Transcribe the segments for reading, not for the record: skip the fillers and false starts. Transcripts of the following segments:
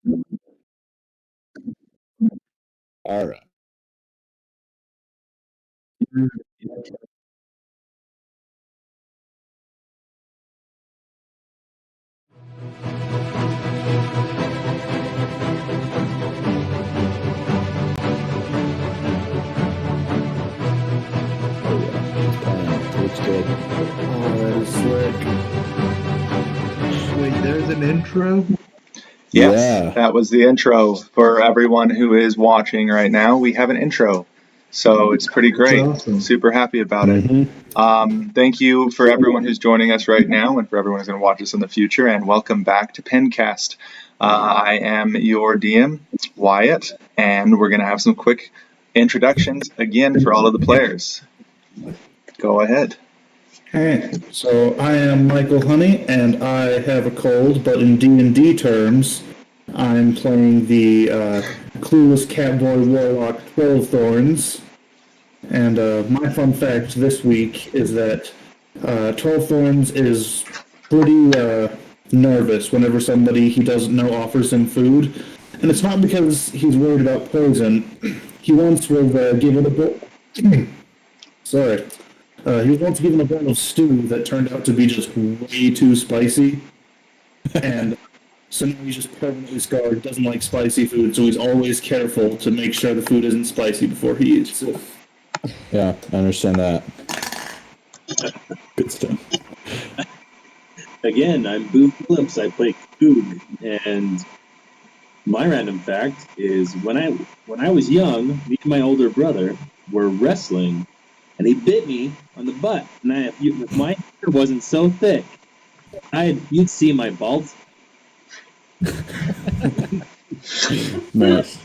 All right. Oh yeah, he's playing. Looks good. Oh, that is slick. Wait, there's an intro? Yes, Yeah. that was the intro. For everyone who is watching right now, we have an intro. So it's pretty great. awesome. Super happy about it. Thank you for everyone who's joining us right now and for everyone who's going to watch us in the future. And welcome back to Pencast. I am your DM, Wyatt, and we're going to have some quick introductions again for all of the players. Go ahead. Hey, so I am Michael Honey, and I have a cold, but in D&D terms, I'm playing the clueless catboy warlock 12 Thorns. And my fun fact this week is that 12 Thorns is pretty nervous whenever somebody he doesn't know offers him food. And it's not because he's worried about poison. He once was given a bowl. Sorry. He was once given a bowl of stew that turned out to be just way too spicy. And so now he's just permanently scarred, doesn't like spicy food, so he's always careful to make sure the food isn't spicy before he eats it. Yeah, I understand that. Good stuff. Again, I'm Boo Phillips. I play Coog, and my random fact is when I was young, me and my older brother were wrestling, and he bit me on the butt. And if my hair wasn't so thick, you'd see my balls. Nice.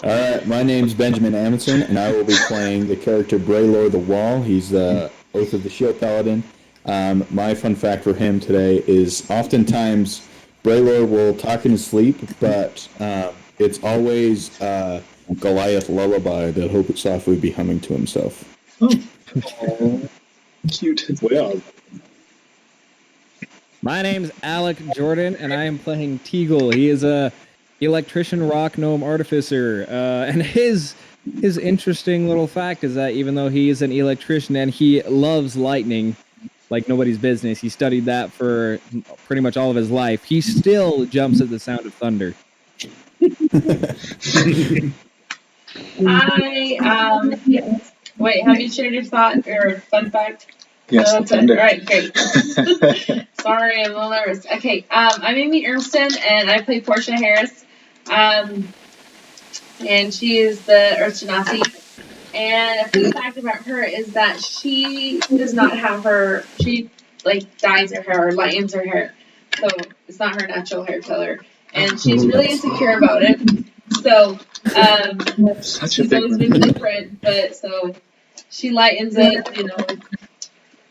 All right, my name's Benjamin Amundsen, and I will be playing the character Braylor the Wall. He's the Oath of the Shield Paladin. My fun fact for him today is oftentimes Braylor will talk in his sleep, but it's always Goliath lullaby that he'll softly be humming to himself. Oh, cute. Well, My name's Alec Jordan, and I am playing Teagle. He is a electrician rock gnome artificer, and his interesting little fact is that even though he is an electrician and he loves lightning like nobody's business, he studied that for pretty much all of his life, he still jumps at the sound of thunder. Wait, have you shared your thought or fun fact? Yes, That's thunder. it. All right, great. Sorry, I'm a little nervous. Okay, I'm Amy Ernston, and I play Portia Harris. And she is the Earth Genasi. And a fun fact about her is that she does not have she dyes her hair or lightens her hair. So it's not her natural hair color. And she's really insecure about it. So she's always been different, but so she lightens it,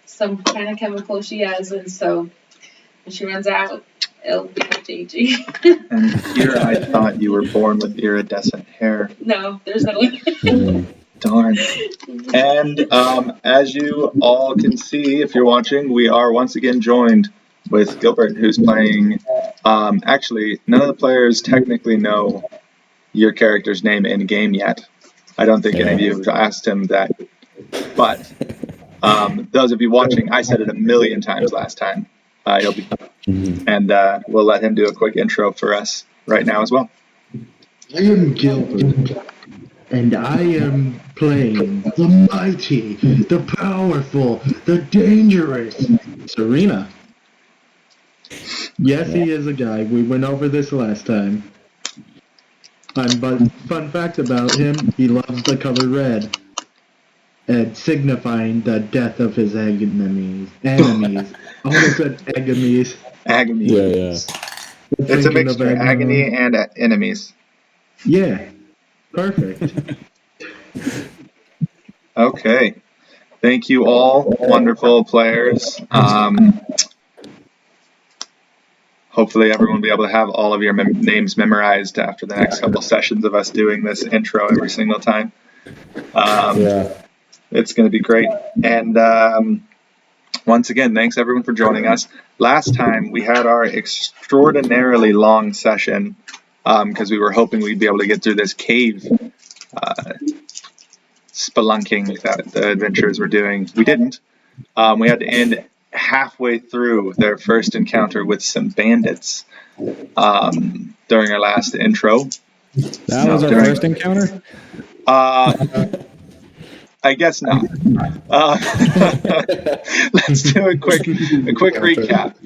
some kind of chemical she has, and so when she runs out, it'll be changing. And here I thought you were born with iridescent hair. No, there's no. Darn. And as you all can see, if you're watching, we are once again joined with Gilbert, who's playing. Actually, none of the players technically know your character's name in game yet. I don't think any of you have asked him that. But those of you watching, I said it a million times last time. And we'll let him do a quick intro for us right now as well. I am Gilbert, and I am playing the mighty, the powerful, the dangerous Serena. Yes, he is a guy. We went over this last time. But fun fact about him, he loves the color red, and signifying the death of his enemies. Almost said enemies. Agony. Yeah. It's a mixture, agony and enemies. Yeah, perfect. Okay. Thank you all, wonderful players. Hopefully everyone will be able to have all of your names memorized after the next couple sessions of us doing this intro every single time. It's going to be great. And once again, thanks everyone for joining us. Last time we had our extraordinarily long session because we were hoping we'd be able to get through this cave spelunking that the adventurers were doing. We didn't. We had to end halfway through their first encounter with some bandits during our last intro. That was our first encounter? I guess not. Let's do a quick recap.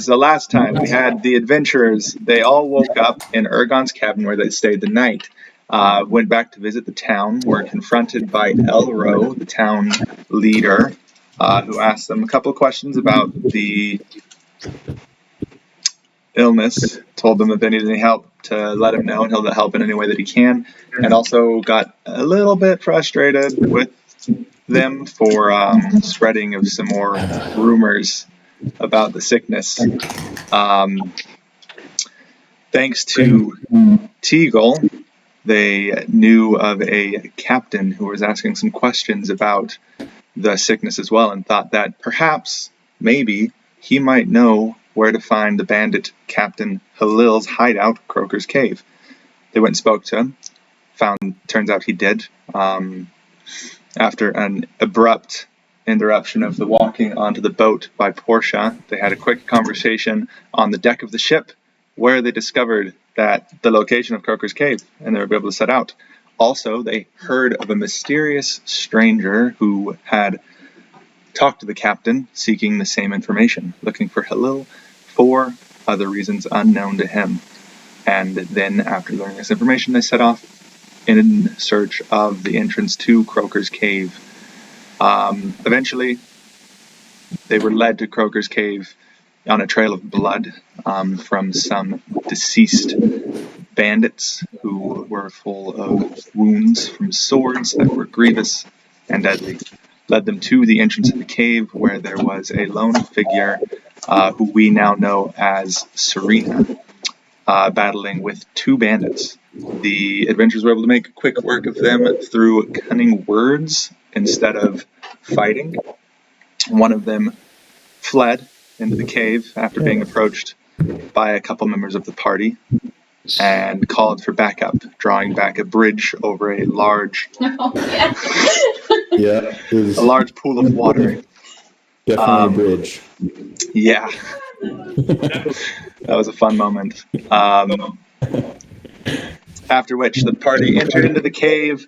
So last time we had the adventurers. They all woke up in Ergon's cabin where they stayed the night. Went back to visit the town. Were confronted by Elro, the town leader, who asked them a couple of questions about the illness. Told them that they needed any help to let him know, and he'll help in any way that he can. And also got a little bit frustrated with them for spreading of some more rumors about the sickness. Thanks to Teagle, they knew of a captain who was asking some questions about the sickness as well, and thought that perhaps, maybe, he might know where to find the bandit Captain Halil's hideout, Croakers Cave. They went and spoke to him. Turns out he did. After an abrupt interruption of the walking onto the boat by Portia, they had a quick conversation on the deck of the ship where they discovered that the location of Croakers Cave, and they were able to set out. Also, they heard of a mysterious stranger who had talked to the captain seeking the same information, looking for Halil for other reasons unknown to him. And then, after learning this information, they set off in search of the entrance to Croakers Cave. Eventually, they were led to Croakers Cave on a trail of blood from some deceased bandits who were full of wounds from swords that were grievous and deadly. Led them to the entrance of the cave, where there was a lone figure who we now know as Serena, battling with two bandits. The adventurers were able to make quick work of them through cunning words instead of fighting. One of them fled into the cave after being approached by a couple members of the party and called for backup, drawing back a bridge over a large Yeah, it was a large pool of water. definitely a bridge. Yeah. That was a fun moment. After which the party entered into the cave.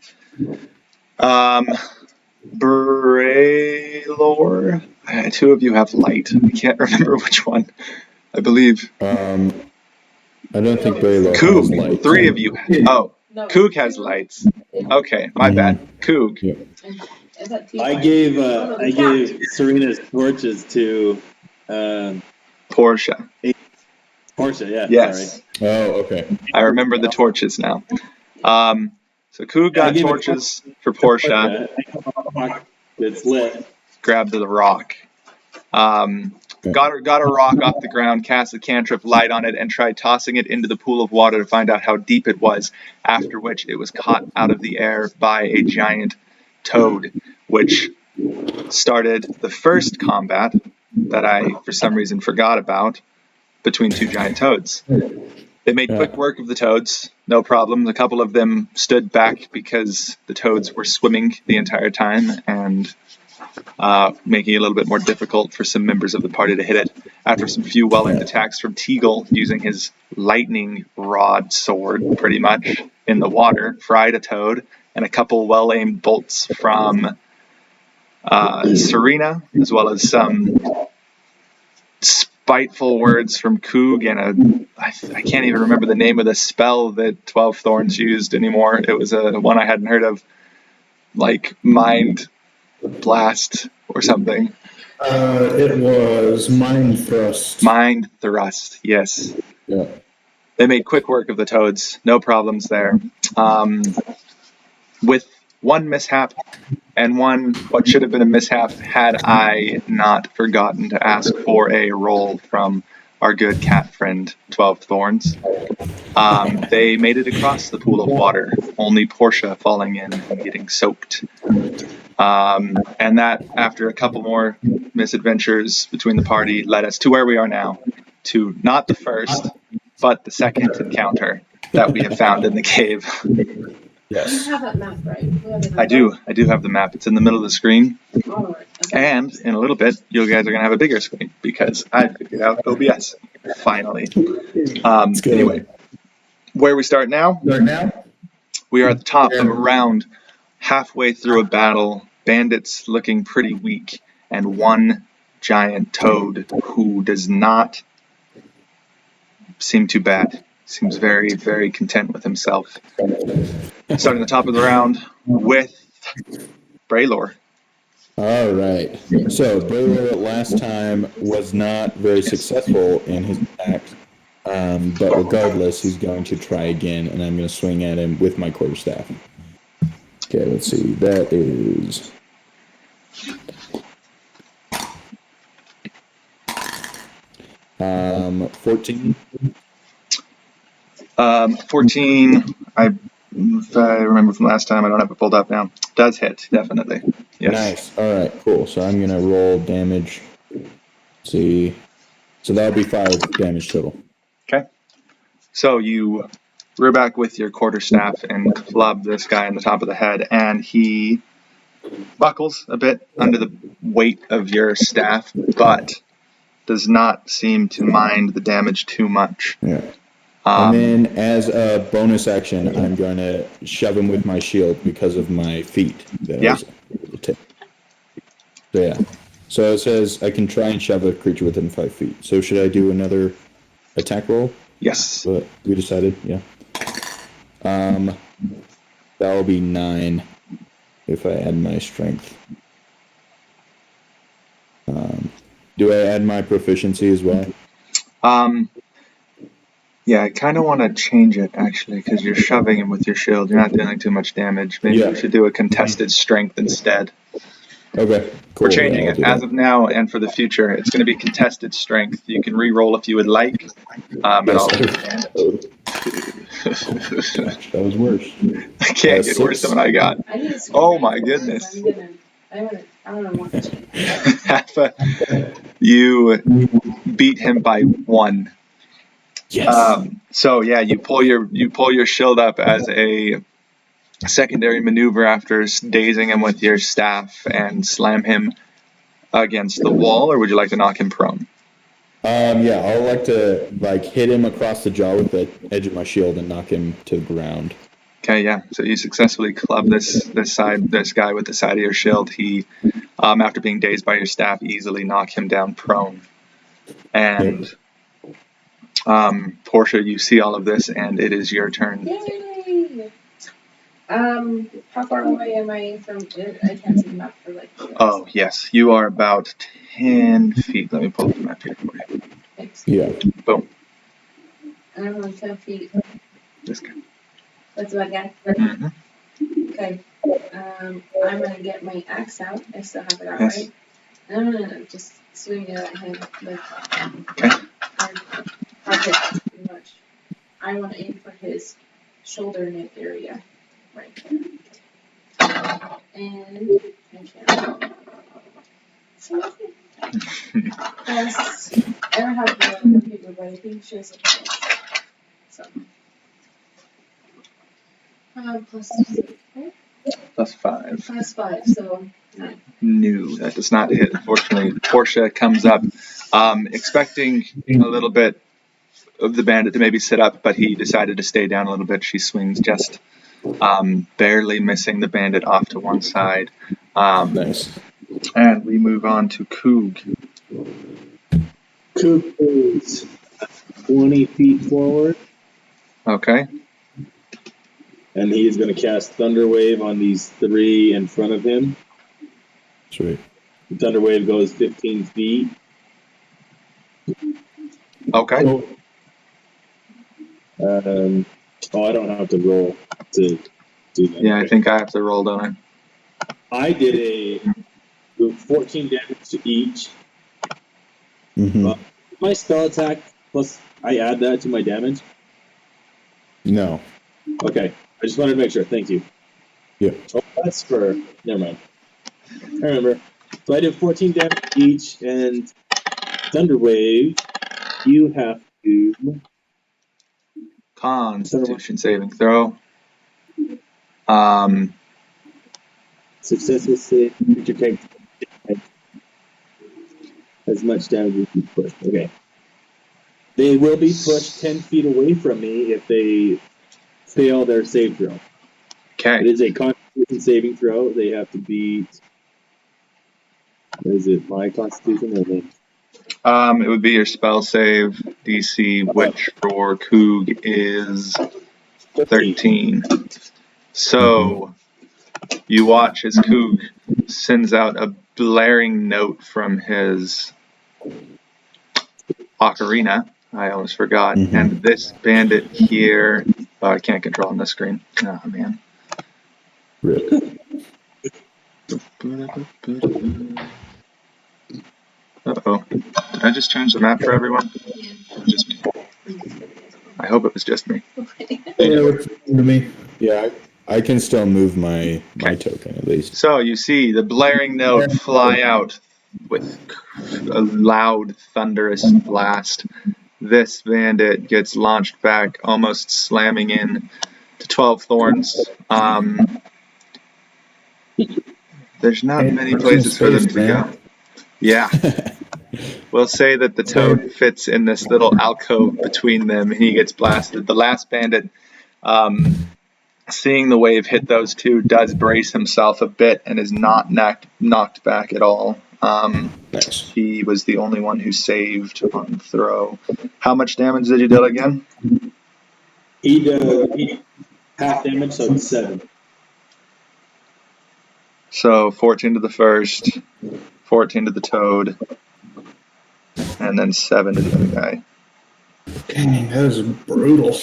Braylor, two of you have light. I can't remember which one. I believe I don't think Baylor has Coog. light. Three of you. Oh, Coog has lights. Okay, my bad. Coog. Yeah. I gave Serena's torches to Portia. Portia. Yeah. Yes. Sorry. Oh, okay. I remember the torches now. So Coog got torches for Portia. It's lit. Grabbed the rock. Got a rock off the ground, cast a cantrip light on it, and tried tossing it into the pool of water to find out how deep it was, after which it was caught out of the air by a giant toad, which started the first combat that I, for some reason, forgot about between two giant toads. They made quick work of the toads, no problem. A couple of them stood back because the toads were swimming the entire time and making it a little bit more difficult for some members of the party to hit it. After some few well-aimed attacks from Teagle, using his lightning rod sword, pretty much, in the water, fried a toad, and a couple well-aimed bolts from Serena, as well as some spiteful words from Coog and I can't even remember the name of the spell that 12 Thorns used anymore. It was one I hadn't heard of, like Mind Blast or something. It was Mind Thrust. Mind Thrust, yes. Yeah. They made quick work of the toads, no problems there. With one mishap, and what should have been a mishap had I not forgotten to ask for a roll from our good cat friend, 12 Thorns. They made it across the pool of water, only Portia falling in and getting soaked. And that, after a couple more misadventures between the party, led us to where we are now, to not the first, but the second encounter that we have found in the cave. You have that map, right? We have the map, I do have the map. It's in the middle of the screen. All right. Okay. And in a little bit, you guys are going to have a bigger screen because I figured out OBS. Finally. Anyway, where we start now, we are at the top of a round, halfway through a battle, bandits looking pretty weak, and one giant toad who does not seem too bad. Seems very, very content with himself. Starting the top of the round with Braylor. All right. So Braylor last time was not very successful in his attack, but regardless, he's going to try again, and I'm going to swing at him with my quarterstaff. Okay, let's see. That is 14. 14, if I remember from last time, I don't have it pulled up now. Does hit, definitely. Yes. Nice. All right, cool. So I'm going to roll damage. Let's see. So that'll be 5 damage total. Okay. So you rear back with your quarterstaff and club this guy in the top of the head, and he buckles a bit under the weight of your staff, but does not seem to mind the damage too much. Yeah. And then, as a bonus action, I'm going to shove him with my shield because of my feet. That I was able to take. So, yeah. So it says I can try and shove a creature within 5 feet. So should I do another attack roll? Yes. But we decided, yeah. That'll be 9 if I add my strength. Do I add my proficiency as well? Yeah, I kind of want to change it, actually, because you're shoving him with your shield. You're not dealing too much damage. Maybe we should do a contested strength instead. Okay, cool. We're changing it. As of now and for the future, it's going to be contested strength. You can re-roll if you would like. And I'll understand it. Gosh, that was worse. I can't get worse than what I got. I need to Oh my goodness. I don't want to. You beat him by 1. Yes. So yeah, you pull your shield up as a secondary maneuver after dazing him with your staff and slam him against the wall, or would you like to knock him prone? Yeah, I'd like to hit him across the jaw with the edge of my shield and knock him to the ground. Okay, yeah. So you successfully club this guy with the side of your shield. He, after being dazed by your staff, easily knock him down prone. And Portia, you see all of this, and it is your turn. Yay! How far away am I from? I can't see the map for Oh yes, you are about 10 feet. Let me pull up the map here for you. Thanks. Yeah. Boom. I'm on 10 feet. This guy. That's what I got. Mm-hmm. Okay. I'm gonna get my axe out. I still have it out, Yes. right? And I'm gonna just swing it at him with Okay. hard hit, pretty much. I want to aim for his shoulder neck area, right there. And I can't. Yes. I don't have the paper, but I think she has a plus. So. Plus 6, right? Plus 5. Plus 5, so 9. No, that does not hit. Unfortunately, Portia comes up, expecting a little bit of the bandit to maybe sit up, but he decided to stay down a little bit. She swings just barely missing the bandit off to one side. Nice. And we move on to Coog. Coog is 20 feet forward, Okay. and he is going to cast Thunder Wave on these 3 in front of him. Sweet. The Thunder Wave goes 15 feet. Okay. I don't have to roll to do that. Yeah, I think I have to roll, don't I? I did 14 damage to each. Mm-hmm. My spell attack, plus I add that to my damage. No. Okay, I just wanted to make sure. Thank you. Yeah. Oh, that's for... Never mind. I remember. So I did 14 damage each, and Thunder Wave, you have to... Constitution saving throw. Successful save, creature takes as much damage as you push. Okay. They will be pushed 10 feet away from me if they fail their save throw. It Okay. is a Constitution saving throw. They have to beat... What is it? My Constitution or the... It would be your spell save DC, which for Coog is 13. So you watch as Coog sends out a blaring note from his ocarina. I almost forgot. And this bandit here, I can't control on this screen. Oh man. Rip. Uh-oh. Did I just change the map for everyone? Or just me? I hope it was just me. Yeah, it's to me. Yeah, I can still move my token at least. So you see the blaring note fly out with a loud, thunderous blast. This bandit gets launched back, almost slamming in to 12 thorns. There's not many places for them to go. Yeah. We'll say that the toad fits in this little alcove between them, and he gets blasted. The last bandit, seeing the wave hit those two, does brace himself a bit and is not knocked back at all. Nice. He was the only one who saved on throw. How much damage did you deal again? He did half damage, so it's 7. So 14 to the first, 14 to the toad, and then 7 to the other guy. Dang, that is brutal.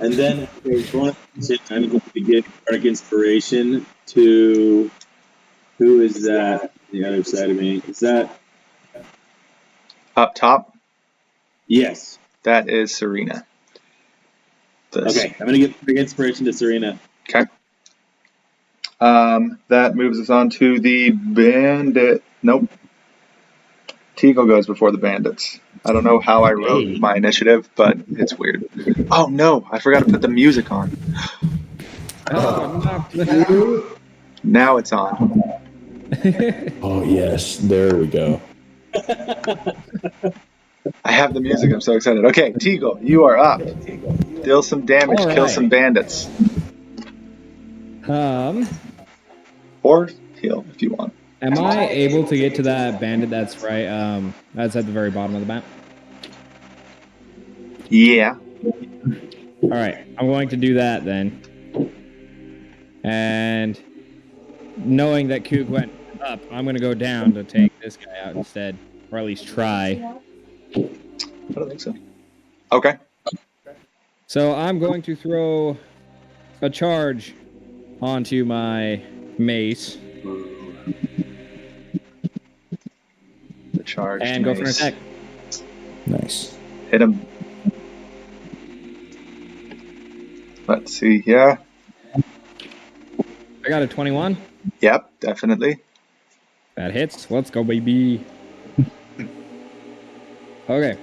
And then I'm going to give Dark Inspiration to... Who is that? The other side of me. Is that... Up top, Yes. that is Serena. Okay, I'm going to give Dark Inspiration to Serena. Okay. That moves us on to the bandit. Nope. Teagle goes before the bandits. I don't know how I wrote my initiative, but it's weird. Oh no, I forgot to put the music on. Now it's on. Oh yes, there we go. I have the music, I'm so excited. Okay, Teagle, you are up. Deal some damage, All kill right. some bandits. Or heal if you want. Am I able to get to that bandit that's right, that's at the very bottom of the map? Yeah. All right, I'm going to do that then. And knowing that Coog went up, I'm going to go down to take this guy out instead, or at least try. I don't think so. Okay. So I'm going to throw a charge onto my mace The charge. and go for an attack. Nice. Hit him. Let's see here. I got a 21. Yep, definitely. That hits. Let's go, baby. Okay.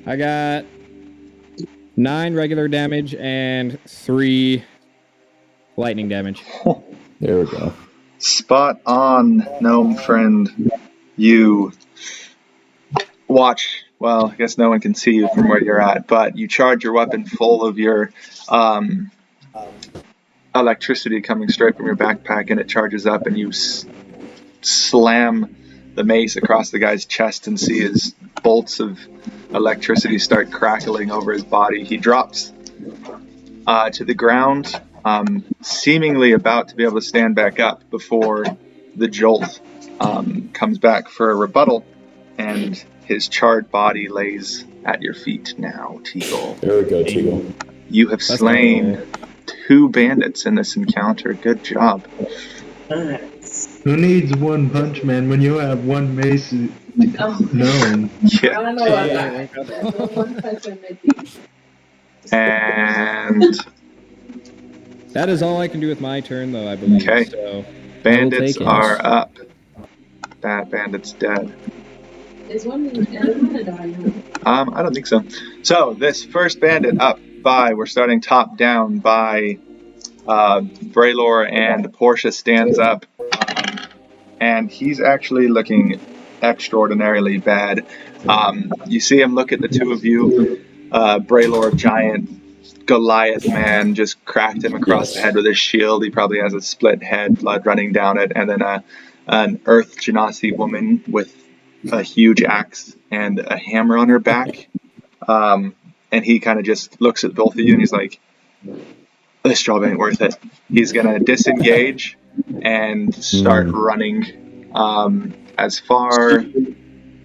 I got 9 regular damage and 3 lightning damage. There we go. Spot on, gnome friend. You watch. Well, I guess no one can see you from where you're at, but you charge your weapon full of your electricity coming straight from your backpack, and it charges up, and you slam the mace across the guy's chest and see his bolts of electricity start crackling over his body. He drops to the ground, seemingly about to be able to stand back up before the jolt comes back for a rebuttal, and his charred body lays at your feet now, Teagle. There we go, Teagle. You have slain 2 bandits in this encounter. Good job. Who needs one punch man when you have one mace gnome? I Yeah. don't know about that. One punch in my teeth. And That is all I can do with my turn, though, I believe. Okay. So Bandits take it. are up. That bandit's dead. Is one gonna die now? I don't think so. So this first bandit up by, we're starting top down by Braylor, and Portia stands up, and he's actually looking extraordinarily bad. You see him look at the two of you. Braylor, giant Goliath man, just cracked him across the head with his shield. He probably has a split head, blood running down it, and then an Earth Genasi woman with a huge axe and a hammer on her back. And he kind of just looks at both of you and he's like, this job ain't worth it. He's going to disengage and start running as far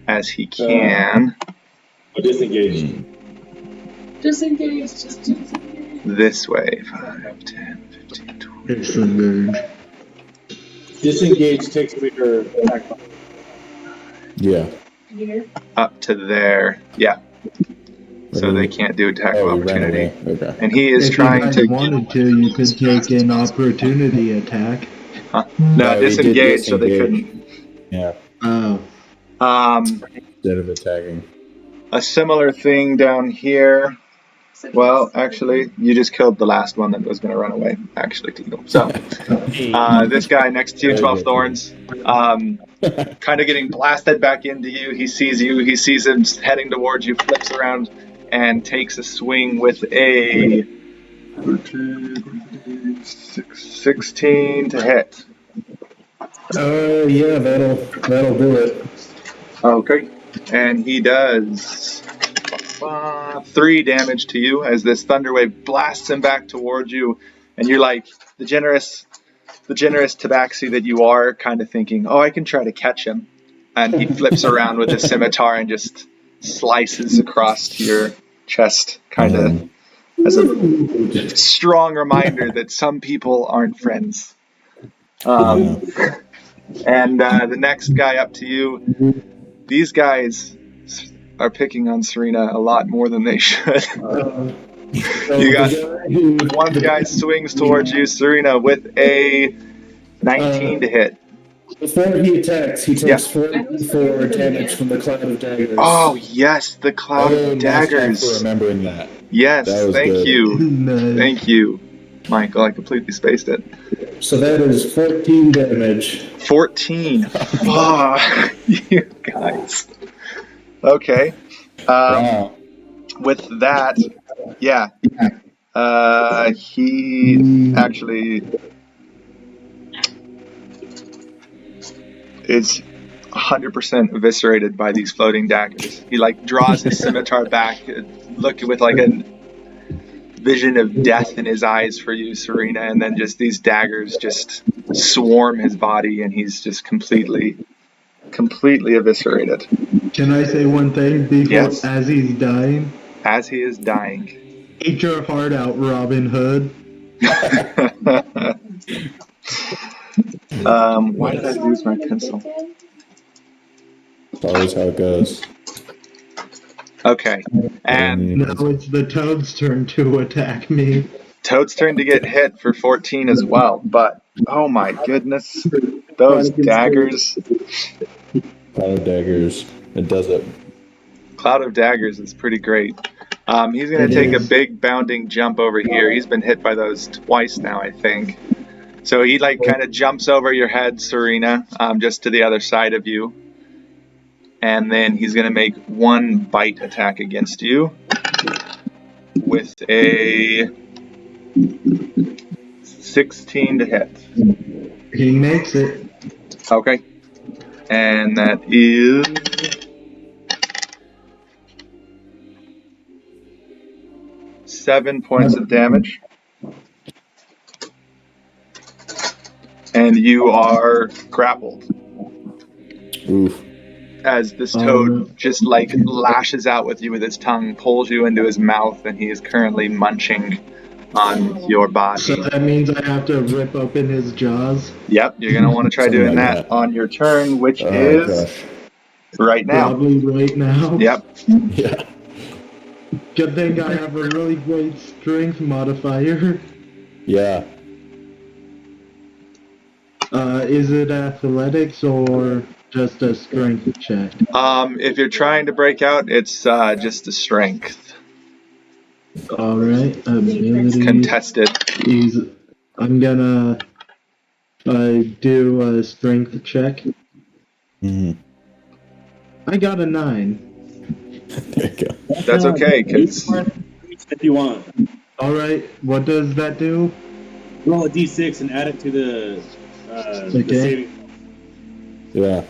as he can. Disengage. Disengage. Just disengage. This way. 5, 10, 15, 20. Disengage. Disengage takes away her attack. Yeah. Here. Up to there. Yeah. So they can't do attack of Oh, he ran opportunity. away. Okay. And he is If trying you to. wanted to, you could take an opportunity attack. No, No, he did disengage so they disengage. couldn't. Yeah. Oh. Instead of attacking. A similar thing down here. Well, actually, you just killed the last one that was going to run away, actually, Teagle. So, this guy next to you, 12 Thorns, kind of getting blasted back into you. He sees him heading towards you, flips around, and takes a swing with a 16 to hit. Yeah, that'll do it. Okay. And he does 3 damage to you as this thunder wave blasts him back towards you, and you're like the generous tabaxi that you are, kind of thinking, oh, I can try to catch him. And he flips around with his scimitar and just slices across to your chest, kind of as a strong reminder that some people aren't friends. And the next guy up to you, these guys are picking on Serena a lot more than they should. You got one guy swings towards you, Serena, with a 19 to hit. Before he attacks, he takes 4 damage from the cloud of daggers. Oh yes, the cloud of daggers. Thanks for remembering that. Yes, That was thank good. you, Nice. thank you, Michael. I completely spaced it. So that is 14 damage. 14. Fuck you guys. Okay. Wow. With that, yeah. He actually is 100% eviscerated by these floating daggers. He draws his scimitar back, looking with a vision of death in his eyes for you, Serena, and then just these daggers just swarm his body, and he's just completely eviscerated. Can I say one thing before, Yes. as he's dying? As he is dying. Eat your heart out, Robin Hood. Why did I lose my pencil? It's always how it goes. Okay, and Now it's the Toad's turn to attack me. Toad's turn to get hit for 14 as well, but oh my goodness, those daggers. Cloud of daggers. It does it. Cloud of daggers is pretty great. He's going to take a big bounding jump over here. He's been hit by those twice now, I think. So he kind of jumps over your head, Serena, just to the other side of you. And then he's going to make one bite attack against you with a 16 to hit. He makes it. Okay. And that is 7 points of damage. And you are grappled. Oof. As this toad just lashes out with you with his tongue, pulls you into his mouth, and he is currently munching on your body. So that means I have to rip open his jaws? Yep, you're going to want to try Something doing like that that. on your turn, which Oh, is gosh. right now. Probably right now. Yep. Yeah. Good thing I have a really great strength modifier. Yeah. Is it athletics or just a strength check? If you're trying to break out, it's just a strength. Alright, ability. Contested. I'm gonna do a strength check. Mhm. I got a 9. There you go. That's okay, because If you want, Alright, what does that do? roll a d6 and add it to the Okay. saving. Yeah.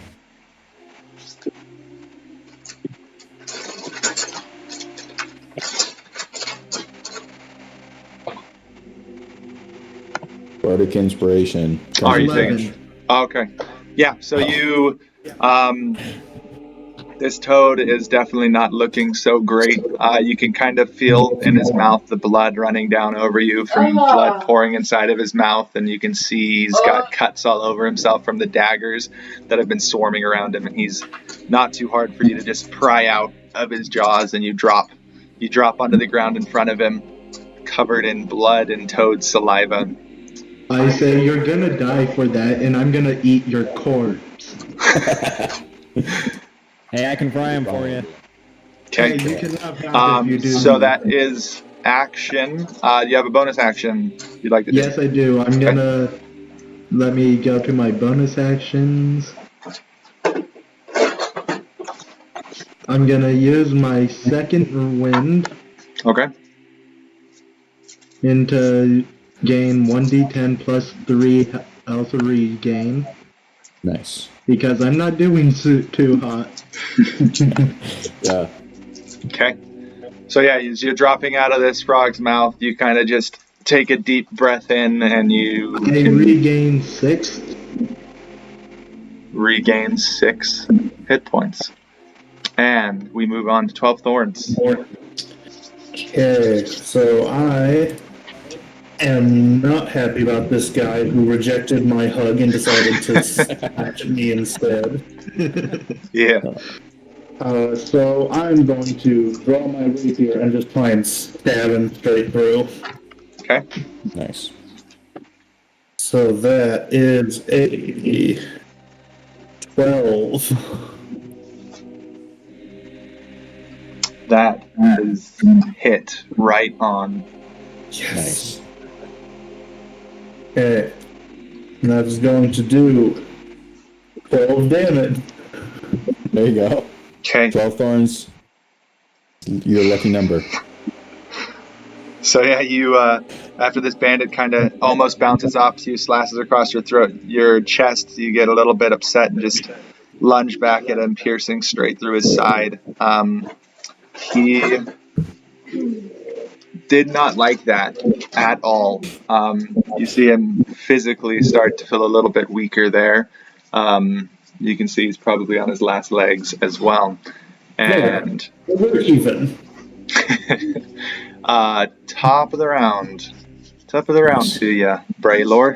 Bardic inspiration. Are you 11. taking? Okay. Yeah. So you, this toad is definitely not looking so great. You can kind of feel in his mouth the blood running down over you from blood pouring inside of his mouth, and you can see he's got cuts all over himself from the daggers that have been swarming around him. And he's not too hard for you to just pry out of his jaws, and you drop onto the ground in front of him, covered in blood and toad saliva. I say you're gonna die for that, and I'm gonna eat your corpse. Hey, I can fry him for you. Okay. Hey, you can have half if you do. So that is action. Do you have a bonus action you'd like to do? Yes, I do. I'm gonna... Let me go to my bonus actions. I'm gonna use my second wind Okay. into gain 1d10 plus 3 health regain. Nice. Because I'm not doing too hot. Yeah. Okay. So yeah, as you're dropping out of this frog's mouth, you kind of just take a deep breath in, and you I can regain 6. regain 6 hit points. And we move on to 12 thorns. Okay, so I am not happy about this guy who rejected my hug and decided to snatch at me instead. Yeah. So I'm going to draw my rapier and just try and stab him straight through. Okay. Nice. So that is a 12. That is hit right on. Nice. Okay. And that's going to do 12 damage. There you go. Okay. 12 thorns. Your lucky number. So yeah, you after this bandit kind of almost bounces off you, slashes across your throat, your chest, you get a little bit upset and just lunge back at him, piercing straight through his side. He did not like that at all. You see him physically start to feel a little bit weaker there. You can see he's probably on his last legs as well. And We're even. top of the round. Top of the round to you, Braylor.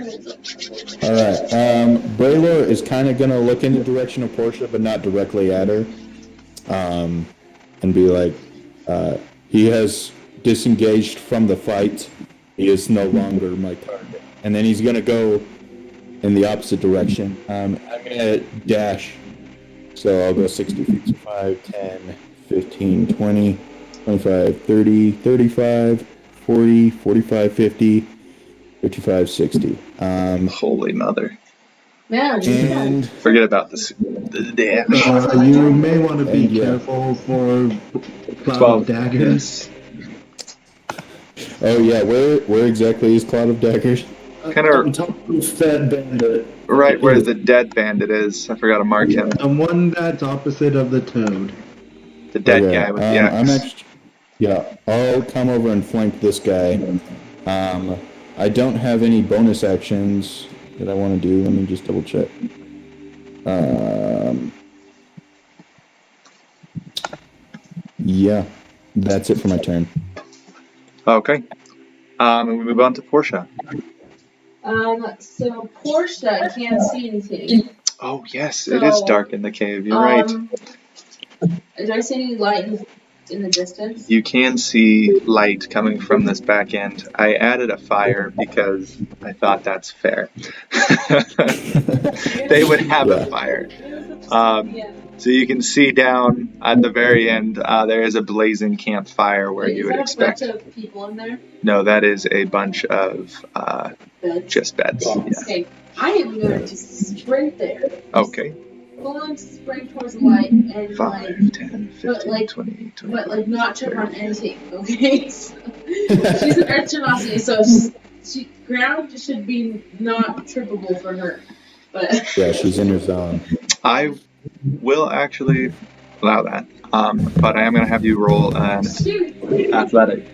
All right. Braylor is kind of going to look in the direction of Portia, but not directly at her. And be like, he has disengaged from the fight. He is no longer my target. And then he's going to go in the opposite direction. I'm going to dash. So I'll go 60 feet. So 5, 10, 15, 20, 25, 30, 35, 40, 45, 50, 55, 60. Holy mother. Yeah, And Forget about this. The damage. You may want to be And, yeah. careful for Cloud 12 of Daggers. Yes. oh yeah, where exactly is Cloud of Daggers? Kind On of top of that bandit. right where the dead bandit is. I forgot to mark him. The one that's opposite of the toad. The dead Okay, guy with the axe. I'm actually, yeah, I'll come over and flank this guy. I don't have any bonus actions that I want to do. Let me just double check. Yeah, that's it for my turn. Okay. And we move on to Portia. So Portia can't see anything. Oh yes, it is dark in the cave. You're right. Do I see any light in the distance? You can see light coming from this back end. I added a fire because I thought that's fair. They would have a fire. So you can see down at the very end, there is a blazing campfire where you would expect. Is there a bunch of people in there? No, that is a bunch of Beds? just beds. Yeah. Okay, I am going to sprint there. Okay. Full on sprint towards the light and 5, 10, 15, 20, 20. but like not trip on anything, okay? So, she's an Earth Genasi, so ground should be not trippable for her. But Yeah, she's in her zone. I will actually allow that, but I am going to have you roll an athletic.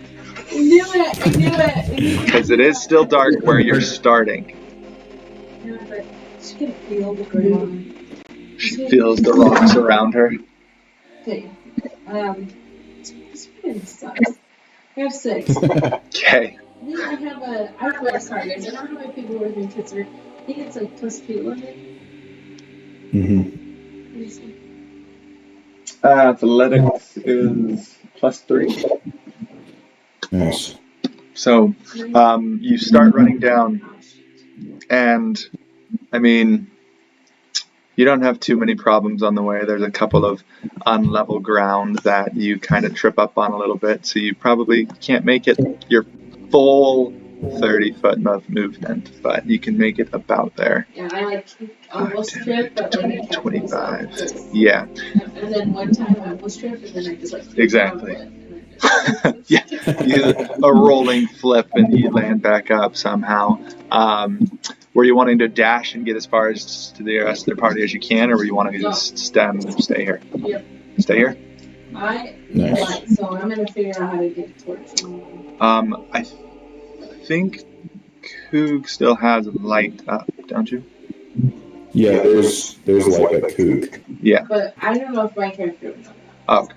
I knew it! Because it is still dark where you're starting. Yeah, but she can feel the ground. She feels the rocks around her. Okay. This freaking sucks. I have 6. Okay. I think I have sorry guys, I don't have my people with me because I think it's like +2 on it. Athletics is +3. Nice. So, you start running down, and I mean, you don't have too many problems on the way. There's a couple of unlevel ground that you kind of trip up on a little bit, so you probably can't make it your full 30-foot of movement, but you can make it about there. Yeah, I almost tripped, but 20, 25. Yeah. And then one time I almost tripped, and then I just Exactly. Yeah, a rolling flip and you land back up somehow. Were you wanting to dash and get as far as to the rest of the party as you can, or were you wanting to just stay here? Yep. Stay here? Nice. So I'm gonna figure out how to get towards you. I think Coog still has light up, don't you? Yeah, there's like a kook. Yeah. But I don't know if my character would know that. Oh.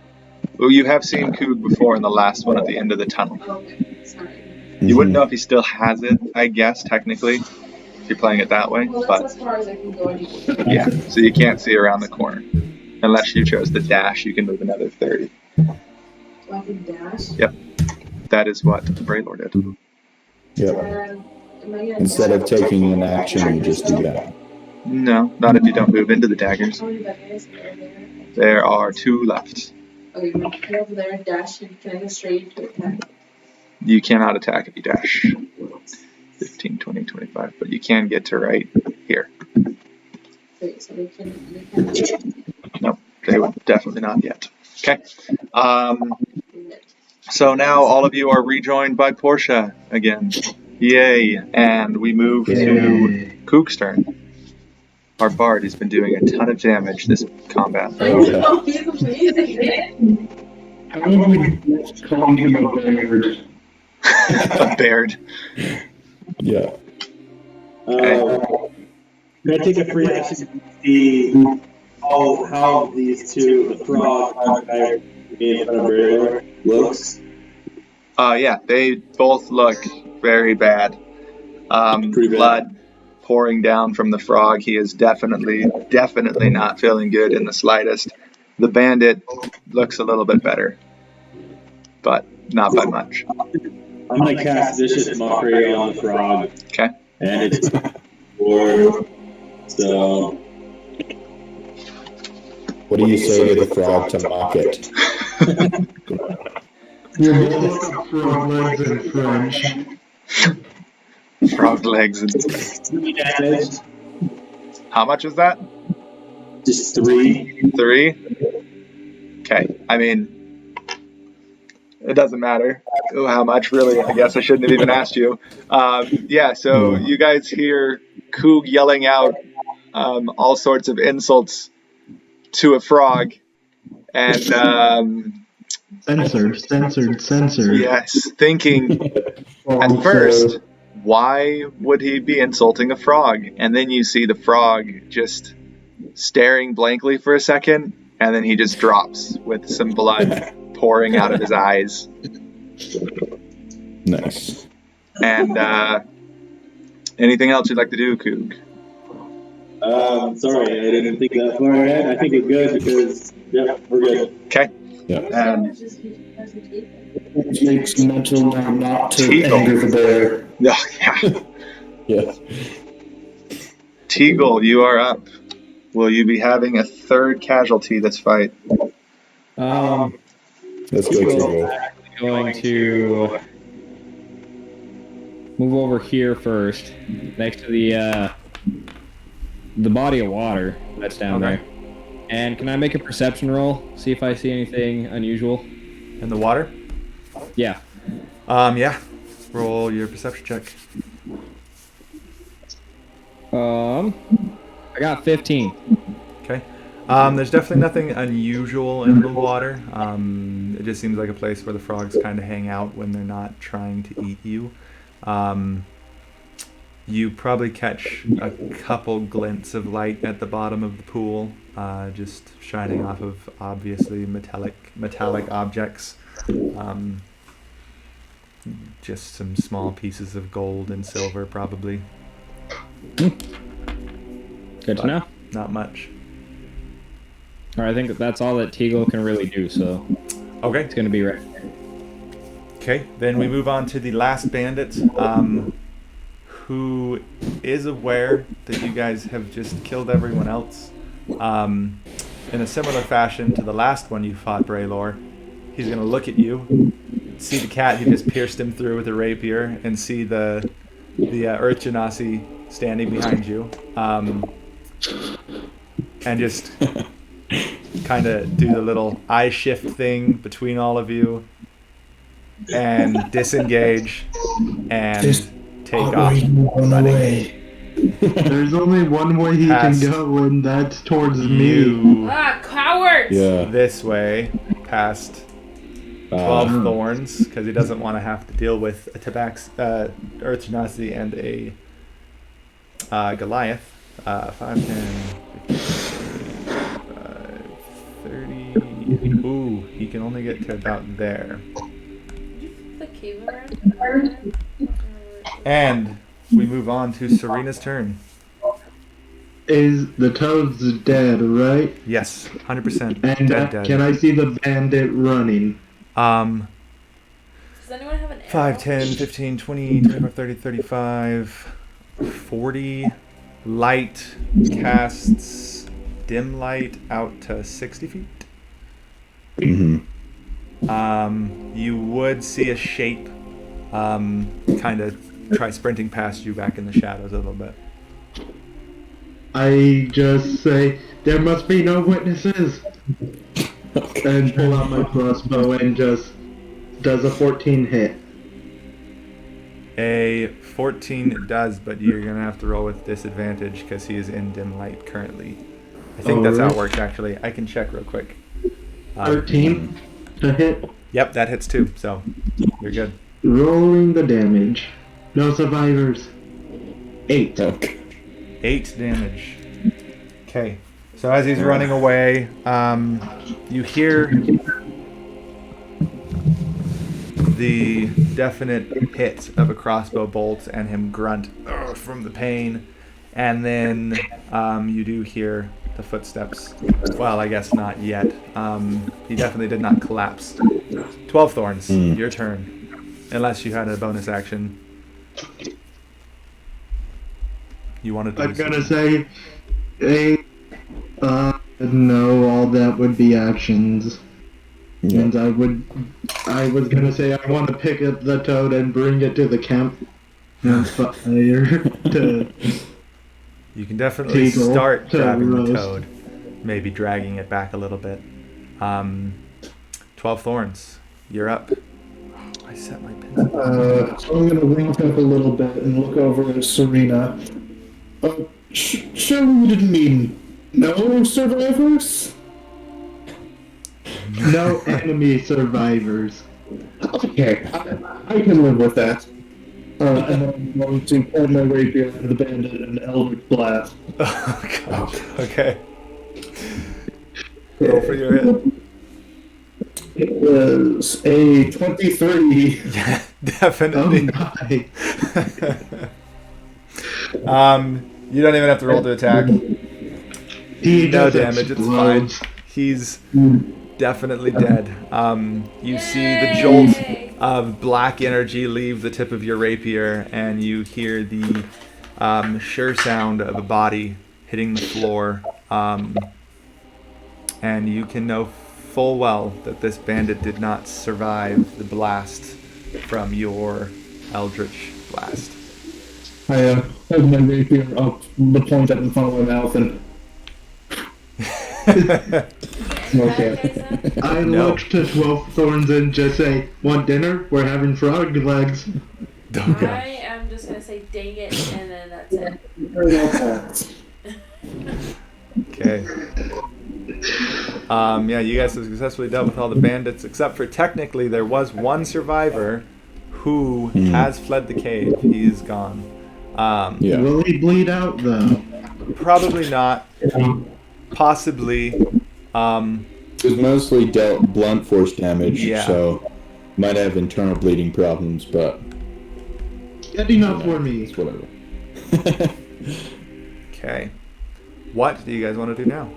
Well, you have seen Coog before in the last one at the end of the tunnel. Okay, sorry. You wouldn't know if he still has it, I guess, technically, if you're playing it that way. Well, that's but as far as I can go anyway. yeah, so you can't see around the corner. Unless you chose the dash, you can move another 30. So I can dash? Yep. That is what Braylor did. Yep. Instead of taking an action, you just do that. No, not if you don't move into the daggers. How many daggers are there? There are 2 left. Okay, I'm gonna go over there and dash, and can I go straight into attack? You cannot attack if you dash. 15, 20, 25, but you can get to right here. Okay, so they can No, they would definitely not yet. Okay. So now all of you are rejoined by Portia again. Yay. And we move to Cook's turn. Our bard has been doing a ton of damage this combat. I know, he's amazing. How about we call him a beard? A baird. Yeah. Can I take a free action to see how these two, the frog guy in front of Braylor, looks? Yeah, they both look very bad. Blood pouring down from the frog. He is definitely not feeling good in the slightest. The bandit looks a little bit better, but not by much. I'm gonna cast Vicious Mockery on the frog. Okay. And it's 4. So. What do you say to the frog to mock it? You're both frog legs in French. Frog legs. And... 3 damage. How much was that? Just 3. 3? Okay. I mean, it doesn't matter how much, really. I guess I shouldn't have even asked you. Yeah, so you guys hear Coog yelling out all sorts of insults to a frog. And, Censored. yes, thinking at first, why would he be insulting a frog? And then you see the frog just staring blankly for a second, and then he just drops with some blood pouring out of his eyes. Nice. And anything else you'd like to do, Coog? Sorry, I didn't think that far ahead. I think we're good because, yeah, we're good. Okay. Yeah. And It takes mental not to Teagle. anger the bear. Yeah. Yeah. Teagle, you are up. Will you be having a third casualty this fight? Let's go, Teagle. Going to move over here first, next to the body of water that's down Okay. there. And can I make a perception roll? See if I see anything unusual. In the water? Yeah. Yeah. Roll your perception check. I got 15. Okay. There's definitely nothing unusual in the water. It just seems like a place where the frogs kind of hang out when they're not trying to eat you. You probably catch a couple glints of light at the bottom of the pool, just shining off of obviously metallic objects. Just some small pieces of gold and silver, probably. Good to know. Not much. All right, I think that's all that Teagle can really do, so Okay. it's going to be right. Okay, then we move on to the last bandit, who is aware that you guys have just killed everyone else. In a similar fashion to the last one you fought, Braylor, he's going to look at you, see the cat who just pierced him through with a rapier, and see the Earth Genasi standing behind you, and just kind of do the little eye shift thing between all of you, and disengage, and take off. Away. There's only one way he Past can go, and that's towards me. You Cowards! Yeah. this way, past 12 thorns, because he doesn't want to have to deal with a Earth Genasi and a Goliath. 5, 10, 15, 30. Ooh, he can only get to about there. The cave around? And we move on to Serena's turn. Is the toad's dead, right? Yes, 100%. And Dead. can I see the bandit running? Does anyone have an arrow? 5, 10, 15, 20, 25, 30, 35, 40. Light casts dim light out to 60 feet. Mm-hmm. You would see a shape kind of try sprinting past you back in the shadows a little bit. I just say, there must be no witnesses. And pull out my crossbow and just does a 14 hit. A 14 does, but you're going to have to roll with disadvantage because he is in dim light currently. I think that's how it works, actually. I can check real quick. 13 to hit. Yep, that hits too, so you're good. Rolling the damage. No survivors. 8. Okay. 8 damage. Okay, so as he's running away, you hear the definite hit of a crossbow bolt and him grunt "Ugh," from the pain, and then you do hear the footsteps. Well, I guess not yet. He definitely did not collapse. 12 thorns, your turn. Unless you had a bonus action. You wanted to I'm do gonna say, no, all that would be actions. Yeah. And I was gonna say I want to pick up the toad and bring it to the camp and fire to. You can definitely Teagle start to grabbing the roast. toad, maybe dragging it back a little bit. 12 thorns, you're up. I set my pencil. So I'm gonna wink up a little bit and look over at Serena. Surely you didn't mean no survivors? No enemy survivors. Okay, I can live with that. And then I'm going to point my rapier at the bandit and Eldritch Blast. Oh, God. Okay. Roll for your hit. It was a 23. Yeah, Oh definitely. my! You don't even have to roll to attack. He No just damage, it's explodes. fine. He's definitely dead. You see the jolt Yay! of black energy leave the tip of your rapier, and you hear the sure sound of a body hitting the floor. And you can know full well that this bandit did not survive the blast from your eldritch blast. I hold my rapier up, the point at the front of my mouth, and okay. I No. look to 12 Thorns and just say, want dinner? We're having frog legs. Okay. I am just gonna say dang it, and then that's it. Okay. Yeah, you guys have successfully dealt with all the bandits, except for technically there was one survivor who has fled the cave. He is gone. Yeah. Will he bleed out, though? Probably not. Possibly. It was mostly dealt blunt force damage, Yeah. so might have internal bleeding problems, but Good enough for me. it's whatever. Okay. What do you guys want to do now?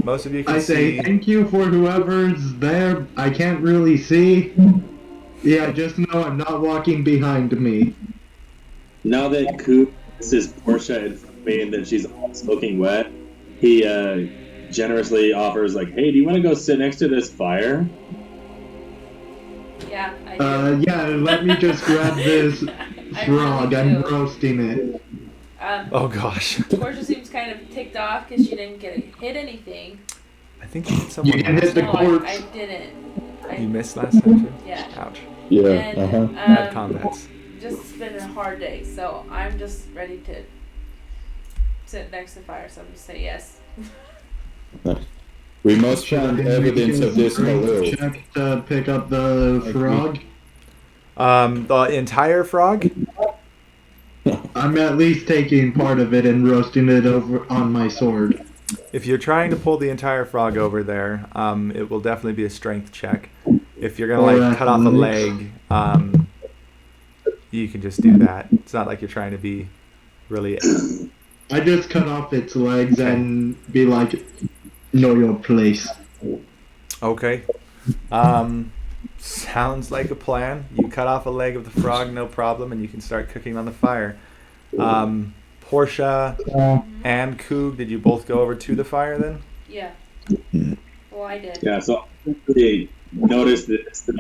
Most of you can I say see. thank you for whoever's there. I can't really see. Yeah, just know I'm not walking behind me. Now that Coop is Portia in front of me and that she's all smoking wet, he generously offers, like, hey, do you want to go sit next to this fire? Yeah, I do. Yeah, let me just grab this I frog. really I'm do. roasting it. Oh gosh. Portia seems kind of ticked off because she didn't hit anything. I think you hit someone You can last hit the No, time. corpse. I didn't. You missed last time too? Yeah. Ouch. Yeah, And, Bad combats. just it's been a hard day, so I'm just ready to sit next to the fire. So I'm just say yes. We must find evidence of this below. Check to pick up the frog. The entire frog? I'm at least taking part of it and roasting it over on my sword. If you're trying to pull the entire frog over there, it will definitely be a strength check. If you're gonna like cut off a leg, you can just do that. It's not like you're trying to be really. I just cut off its legs and be like, know your place. Okay. Sounds like a plan. You cut off a leg of the frog, no problem, and you can start cooking on the fire. Portia and Coog, did you both go over to the fire then? Yeah. Well, I did. Yeah, so I really noticed this.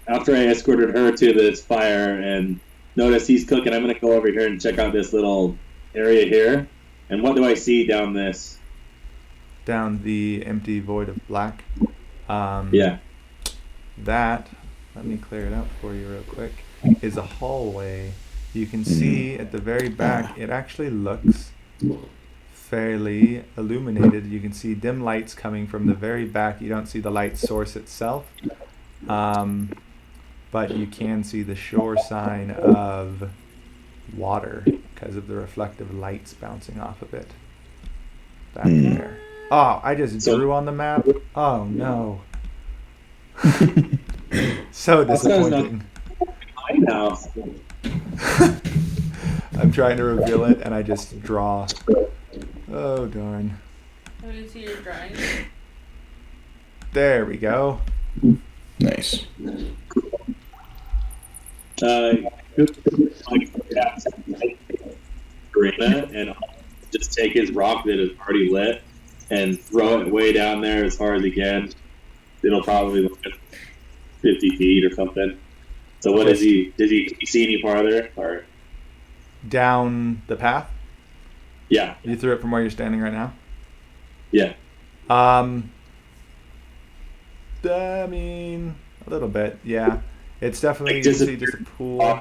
After I escorted her to this fire and noticed he's cooking, I'm going to go over here and check out this little area here. And what do I see down this? Down the empty void of black. Yeah. That, let me clear it up for you real quick, is a hallway. You can see at the very back, it actually looks fairly illuminated. You can see dim lights coming from the very back. You don't see the light source itself, but you can see the shore sign of water because of the reflective lights bouncing off of it back there. Oh, I just drew on the map. Oh no. So disappointing. I know. I'm trying to reveal it and I just draw. Oh darn. Let me see your drawing. There we go. Nice. Arena and just take his rock that is already lit and throw it way down there as far as he can. It'll probably look at 50 feet or something. So what is he? Does he see any farther? Or Down the path? yeah, You threw it from where you're standing right now? yeah. I mean, a little bit, yeah. It's definitely, you can see just a pool.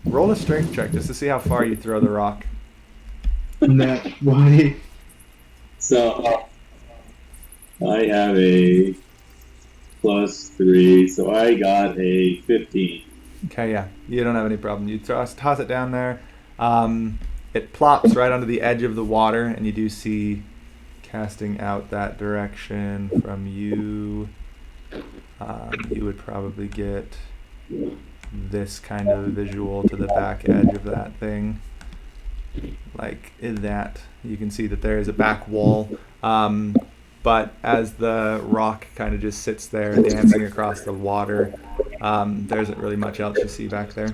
Roll a strength check just to see how far you throw the rock. Nat 20. So I have a +3, so I got a 15. Okay, yeah, you don't have any problem. You toss it down there. It plops right onto the edge of the water, and you do see casting out that direction from you. You would probably get this kind of visual to the back edge of that thing. like that. You can see that there is a back wall, but as the rock kind of just sits there dancing across the water, there isn't really much else you see back there.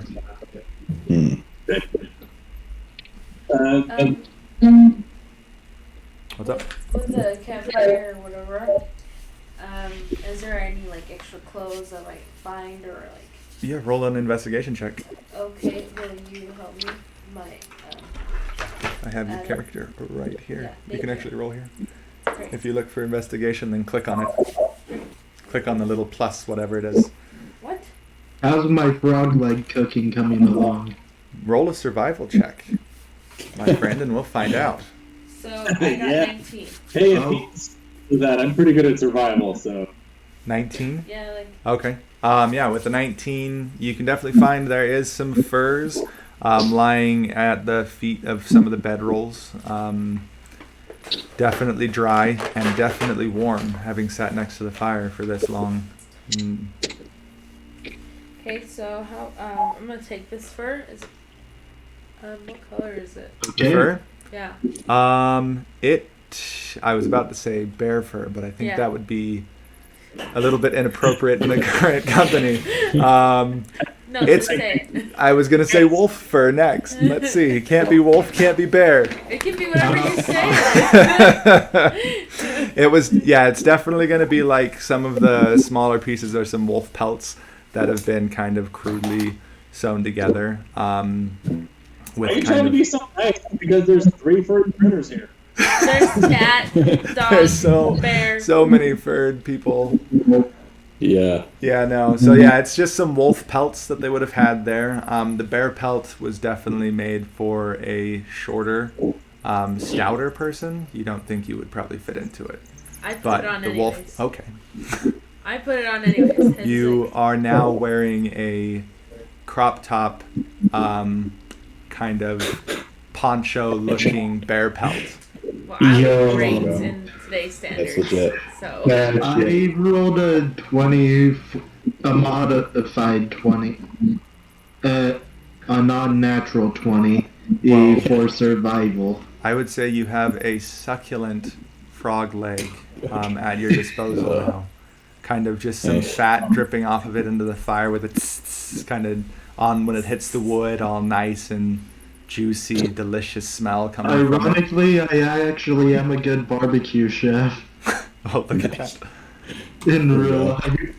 What's up? With the campfire or whatever, is there any like extra clothes that I might find or like? Yeah, roll an investigation check. Okay, will you help me? I have your Uh, character right here. yeah, You thank can you. actually roll here. Great. If you look for investigation, then click on it. Click on the little plus, whatever it is. What? How's my frog leg cooking coming along? Roll a survival check, my friend, and we'll find out. So I got Yeah. 19. Hey, if he's that, I'm pretty good at survival, so. 19? Yeah, like Okay. Yeah, with the 19, you can definitely find there is some furs lying at the feet of some of the bedrolls. Definitely dry and definitely warm, having sat next to the fire for this long. okay. So how? I'm gonna take this fur. Is what color is it? Okay. Fur? Yeah. I was about to say bear fur, but I think Yeah. that would be a little bit inappropriate in the current company. No, It's- just say it. I was gonna say wolf fur next. Let's see. Can't be wolf, can't be bear. It can be whatever you say. It's definitely gonna be like some of the smaller pieces are some wolf pelts that have been kind of crudely sewn together. With Are you kind trying to of, be so nice because there's 3 furred critters here? There's cat, dog, There's bear. so many furred people. Yeah. Yeah, no. So yeah, it's just some wolf pelts that they would have had there. The bear pelt was definitely made for a shorter, stouter person. You don't think you would probably fit into it. I put But it on the anyways. wolf, okay. I put it on anyways. hence You it. are now wearing a crop top, kind of poncho-looking bear pelt. Well, I Yo. look great in today's standards. legit. So I rolled a 20, a modified 20, a non-natural 20 Wow. for survival. I would say you have a succulent frog leg at your disposal now. Kind of just some Nice. fat dripping off of it into the fire with it kind of on when it hits the wood, all nice and juicy, delicious smell coming from it. Ironically, I actually am a good barbecue chef Oh, look at that. in real life.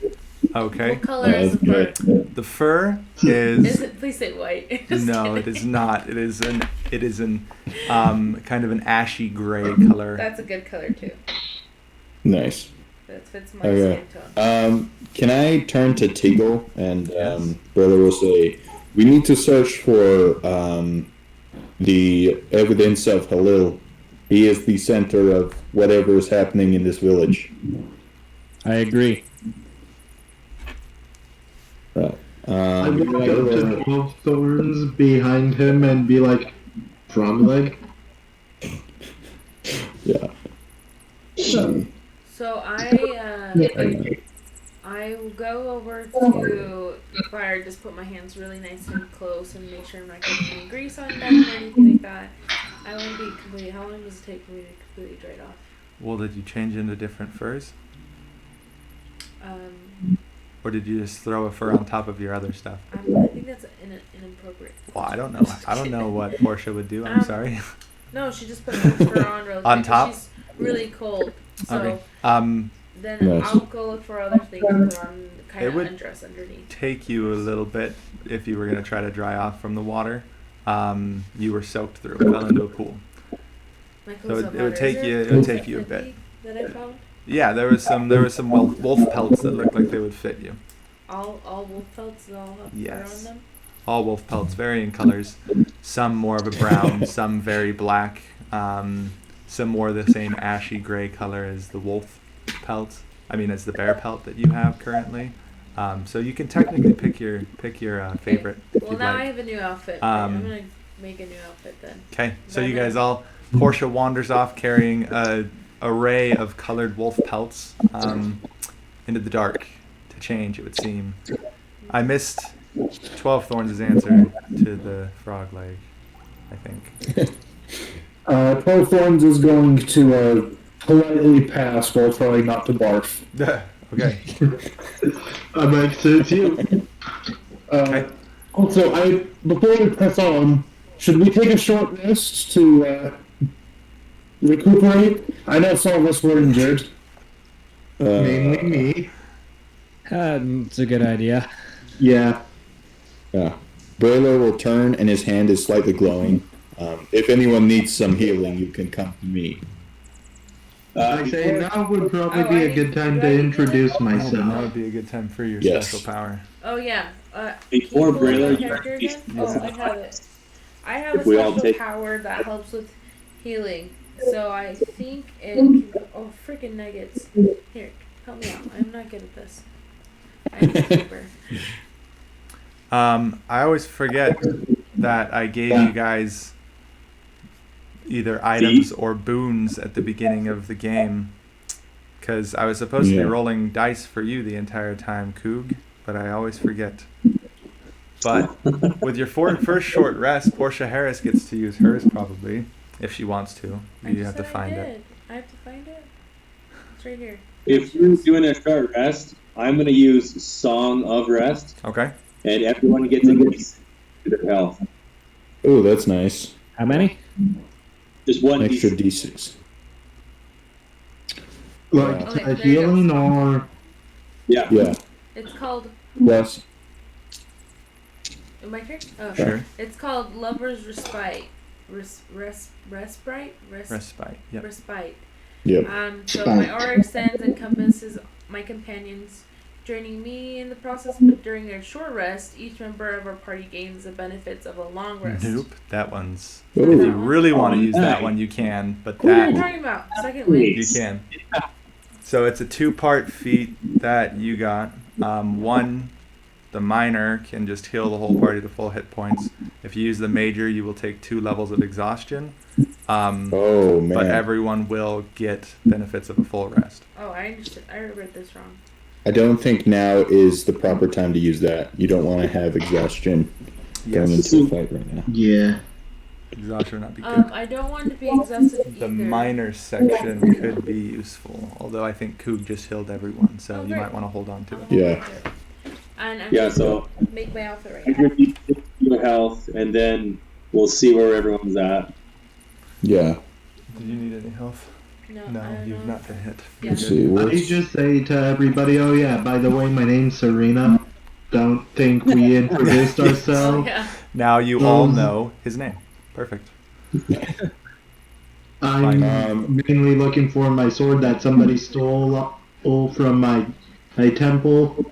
Okay. what color is the That's fur? good. The fur Is is it? Please say white. Just no, it kidding. is not. It is an kind of an ashy gray color. That's a good color too. Nice. That fits my Okay. skin tone. Can I turn to Teagle and Yes. Brother will say, we need to search for the evidence of Halil. He is the center of whatever is happening in this village. I agree. Right. I would go to 12 thorns behind him and be like, frog leg? Yeah. So I will go over to the fire, just put my hands really nice and close and make sure I'm not getting any grease on them or anything like that. I won't be completely. How long does it take for me to completely dry it off? Well, did you change into different furs, Um, or did you just throw a fur on top of your other stuff? I think that's inappropriate. Well, I don't know. I don't know what Portia would do. I'm sorry. No, she just put her fur on real On quick, 'cause top? She's really cold, so Okay. then Nice. I'll go look for other things and put on kind It of would undress underneath. Take you a little bit if you were going to try to dry off from the water. You were soaked through, fell into a pool. My So clothes it on would water. take Is you. there It would clothes take you a that bit. fit me that I found. Yeah, there was some wolf pelts that looked like they would fit you. All wolf pelts all have fur Yes. on them. All wolf pelts, varying colors. Some more of a brown, some very black. Some more the same ashy gray color as the wolf pelt. I mean, as the bear pelt that you have currently. So you can technically pick your favorite if Well, you'd now I like. have a new outfit. Um, I'm gonna make a new outfit then. Okay, so Then you guys I- all. Portia wanders off carrying a array of colored wolf pelts into the dark to change. It would seem. I missed 12 Thorns' answer to the frog leg. I think. 12 Thorns is going to politely pass while trying not to barf. Okay. That makes sense, you. Okay. Also, before we press on, should we take a short rest to recuperate? I know some of us were injured. Mainly me. It's a good idea. Yeah. Yeah. Braylor will turn and his hand is slightly glowing. If anyone needs some healing, you can come to me. I say now would probably Oh, be I a need- good time do to I need introduce Oh, then that myself. would be a good time for your Yes. special power. Oh yeah. Before can you pull up my Braylor, character you- again? Oh, I have it. I have a If we all special take- power that helps with healing. So I think it can. Oh, freaking nuggets! Here, help me out. I'm not good at this. I need paper. I always forget that I gave you guys either items or boons at the beginning of the game. Because I was supposed to be Yeah. rolling dice for you the entire time, Coog, but I always forget. But with your first short rest, Portia Harris gets to use hers probably, if she wants to. I You just have to said find I it. did. I have to find it. It's right here. If you're doing a short rest, I'm going to use Song of Rest, Okay. and everyone gets a D6 to their health. Oh, that's nice. How many? Just one Extra D6. D6. Like Okay, a there you go. healing or Yeah. Yeah. It's called. Yes. My turn. Oh, Sure. It's called Lover's Respite. Respite. Respite. Yep. Respite. Yep. So my aura extends and encompasses my companions, joining me in the process. But during their short rest, each member of our party gains the benefits of a long rest. Nope. That one's. Ooh. If you really want to use that one, you can. But What are you that talking about? Second wind. you can. So it's a 2-part feat that you got. One, the minor can just heal the whole party to full hit points. If you use the major, you will take 2 levels of exhaustion. Oh, man. But everyone will get benefits of a full rest. Oh, I understood. I read this wrong. I don't think now is the proper time to use that. You don't want to have exhaustion going Yes. into a fight right now. yeah. Exhaustion would not be good. I don't want to be exhausted The either. minor section could be useful, although I think Coog just healed everyone, so Oh, you great. might want to hold on to it. Yeah. And I'm Yeah, gonna so make my outfit right take now. your D6 to your health, and then we'll see where everyone's at. Yeah. Did you need any health? No, No, I don't you've know. not been hit. Yeah. Let's see. I What's... just say to everybody, oh yeah, by the way, my name's Serena. Don't think we introduced Oh ourselves. yeah. Now you all know his name. Perfect. I'm mainly looking for my sword that somebody stole from my temple.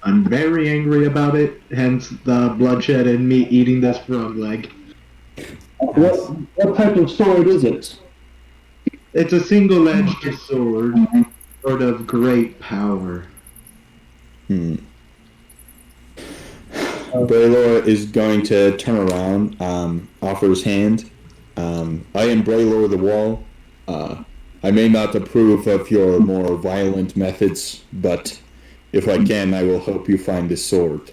I'm very angry about it, hence the bloodshed and me eating this frog leg. What type of sword is it? It's a single-edged sword, sword of great power. Braylor is going to turn around, offer his hand. I am Braylor the Wall. I may not approve of your more violent methods, but if I can, I will help you find this sword.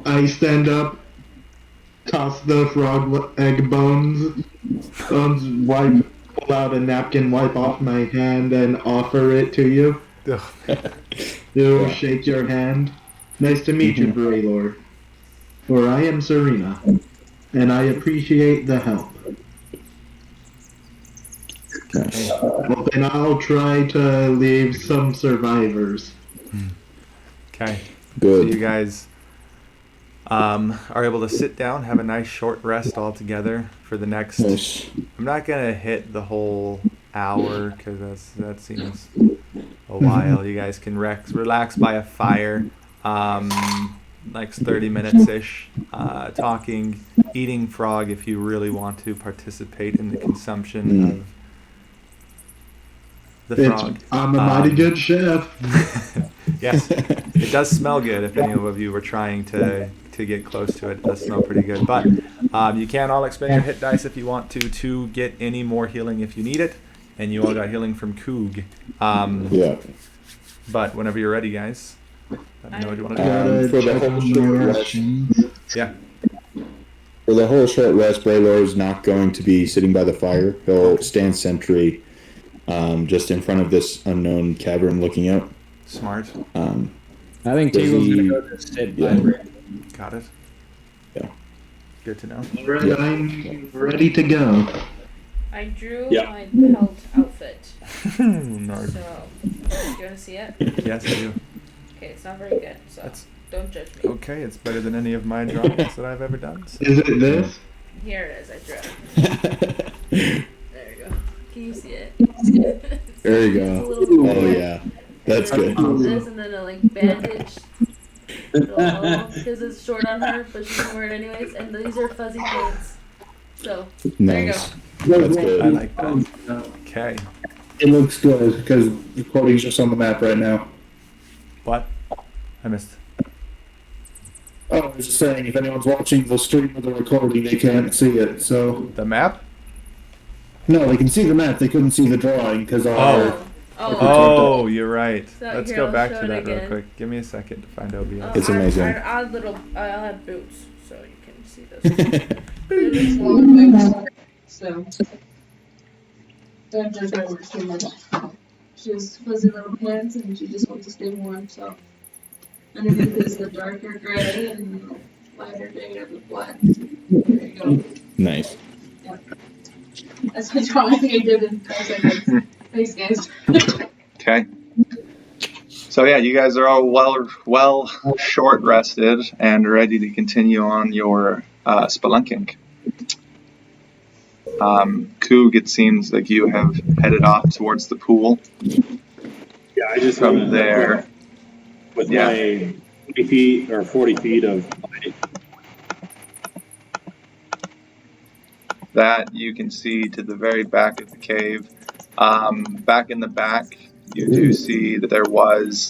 I stand up, toss the frog egg bones, wipe, pull out a napkin, wipe off my hand, and offer it to you. Do shake your hand. Nice to meet you, Braylor. For I am Serena, and I appreciate the help. Nice. Well, then I'll try to leave some survivors. Okay. So you Good. guys are able to sit down, have a nice short rest all together for the next. Nice. I'm not gonna hit the whole hour because that seems a while. You guys can relax by a fire, like 30 minutes ish, talking, eating frog if you really want to participate in the consumption of the frog. I'm a mighty good chef. Yes, it does smell good. If any of you were trying to get close to it, it does smell pretty good. But you can all expend your hit dice if you want to get any more healing if you need it. And you all got healing from Coog. Yeah. But whenever you're ready, guys, let me know what you want to do. Gotta for the check whole on short my rest. rations. Yeah. For the whole short rest, Braylor is not going to be sitting by the fire. He'll stand sentry just in front of this unknown cavern looking out. Smart. I think Does Teagle's he- gonna go just sit yeah. by Brandon. Got it. Yeah. Good to know. I'm ready to go. I drew Yeah. my pelt outfit. Nerd. So, do you want to see it? Yes, I do. Okay, it's not very good, so That's- don't judge me. Okay, it's better than any of my drawings that I've ever done. So. Is it this? Here it is, I drew it. There you go. Can you see it? There you It's a go. little Oh yeah, that's good. This and then a like bandage. Because it's short on her, but she can wear it anyways. And these are fuzzy pants. So there you go. Nice. That's I good. like that. Okay. It looks good because the recording's just on the map right now. What? I missed. Oh, I was just saying, if anyone's watching the stream of the recording, they can't see it. So The map? no, they can see the map. They couldn't see the drawing because our Oh, you're right. So Let's here, go I'll back show to it that real again. quick. Give me a second to find OBS. It's amazing. I'll have boots, so you can see those. They're just long boots. So. Don't judge my work too much. She has fuzzy little pants and she just wants to stay warm, so. Underneath is the darker gray and the lighter gray of the black. There you go. Nice. That's my drawing I did in 5 seconds. Thanks, guys. Okay. So yeah, you guys are all well short rested and ready to continue on your spelunking. Coog, it seems like you have headed off towards the pool. Yeah, I just From wanna- there, with yeah. my 20 feet or 40 feet of height. that you can see to the very back of the cave. Back in the back, you do see that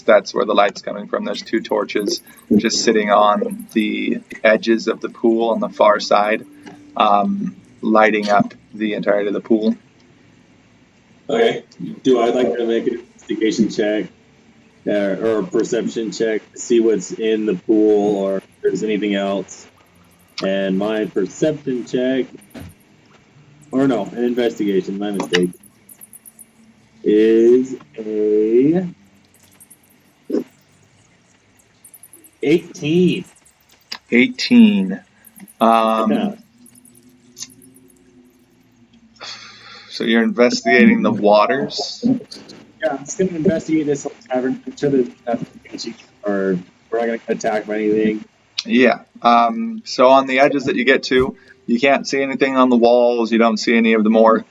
that's where the light's coming from. There's 2 torches just sitting on the edges of the pool on the far side, lighting up the entirety of the pool. Okay. Do I like to make an investigation check or a perception check to see what's in the pool or if there's anything else? And my perception check, or no, an investigation, my mistake, is a 18. 18. Yeah. So you're investigating the waters. Yeah, I'm just gonna investigate this whole tavern. Make sure that or we're not gonna get attacked by anything. Yeah. So on the edges that you get to, you can't see anything on the walls. You don't see any of the more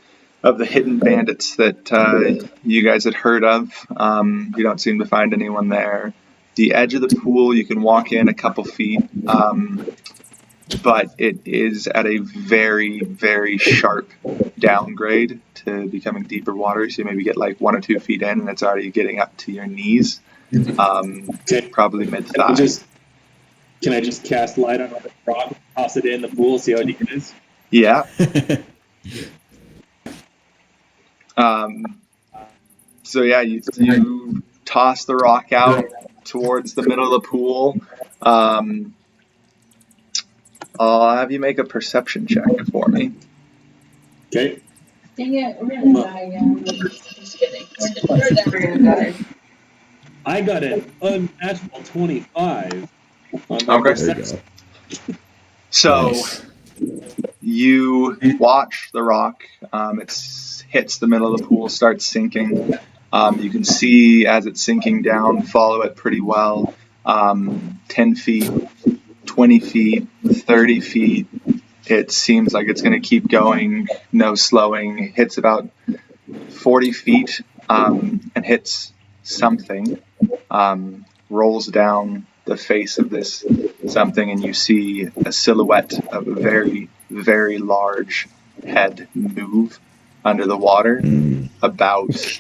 of the hidden bandits that you guys had heard of. You don't seem to find anyone there. The edge of the pool, you can walk in a couple feet, but it is at a very, very sharp downgrade to becoming deeper water. So you maybe get like 1 or 2 feet in, and it's already getting up to your knees, probably mid-thigh. Can I just cast light on a rock, toss it in the pool, see how deep it is? Yeah. So yeah, you toss the rock out towards the middle of the pool. I'll have you make a perception check for me. Okay. Dang it, we're gonna die again. Just kidding. We're never gonna die. I got an unnatural 25 on my Okay. perception. So Nice. you watch the rock. It hits the middle of the pool, starts sinking. You can see as it's sinking down, follow it pretty well. 10 feet, 20 feet, 30 feet. It seems like it's going to keep going, no slowing. It hits about 40 feet and hits something. Rolls down the face of this something, and you see a silhouette of a very, very large head move under the water, about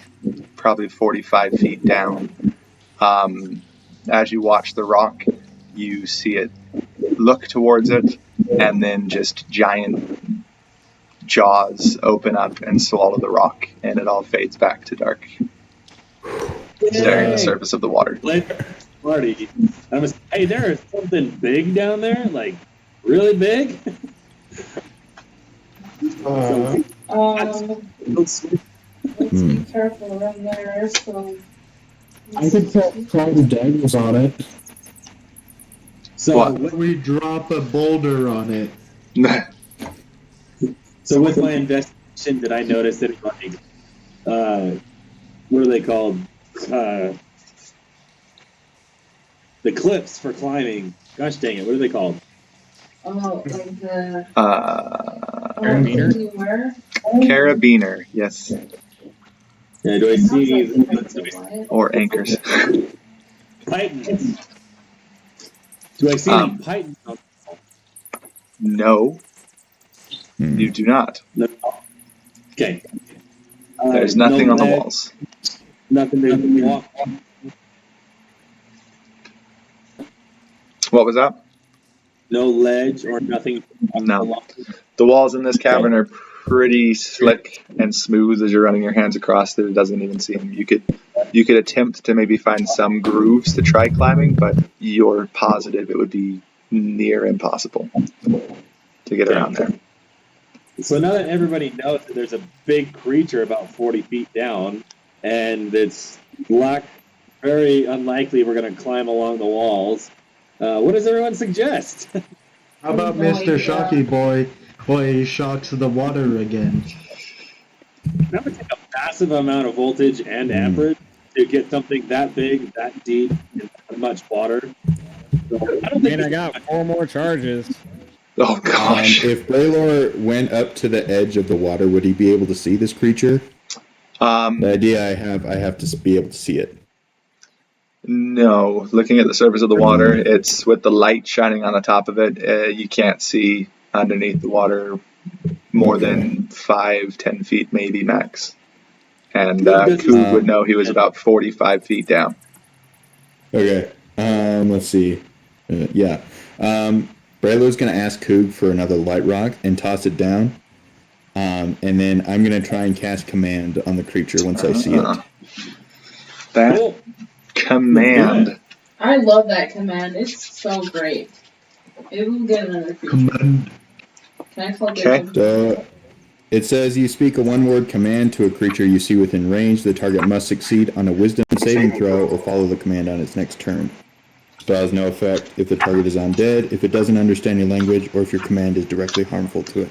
probably 45 feet down. As you watch the rock, you see it look towards it, and then just giant jaws open up and swallow the rock, and it all fades back to dark, staring at the surface of the water. Marty, hey, there is something big down there, like really big. Let's be careful around there. So I could put prime daggers on it. So What? with, We drop a boulder on it. so with my investigation, did I notice that like what are they called? The clips for climbing. Gosh dang it, what are they called? oh, like the Carabiner? where? Carabiner, yes, Yeah, do I Sounds see like defensive, right? or anchors. pythons? Do I see any pythons? No, you do not. No. Okay. There's nothing no on the ledge, walls. Nothing to walk. What was that? No ledge or nothing. No. The walls in this cavern are pretty slick and smooth as you're running your hands across that it doesn't even seem. You could attempt to maybe find some grooves to try climbing, but you're positive it would be near impossible to get around there. So now that everybody knows that there's a big creature about 40 feet down, and it's very unlikely we're going to climb along the walls, what does everyone suggest? How about Mr. Shocky Boy? Boy, he shocks the water again. That would take a massive amount of voltage and amperage to get something that big, that deep, in that much water. So I don't think I got 4 more charges. Oh gosh. If Braylor went up to the edge of the water, would he be able to see this creature? The idea I have to be able to see it. No, looking at the surface of the water, it's with the light shining on the top of it. You can't see underneath the water more than 5-10 feet, maybe max. And Coog would know he was about 45 feet down. Okay. Let's see. Braylor's going to ask Coog for another light rock and toss it down. And then I'm going to try and cast command on the creature once I see it. That command. I love that command. It's so great. It will get another creature. Command. Can I call Okay. it? So it says you speak a one-word command to a creature you see within range. The target must succeed on a wisdom saving throw or follow the command on its next turn. Spell has no effect if the target is undead, if it doesn't understand your language, or if your command is directly harmful to it.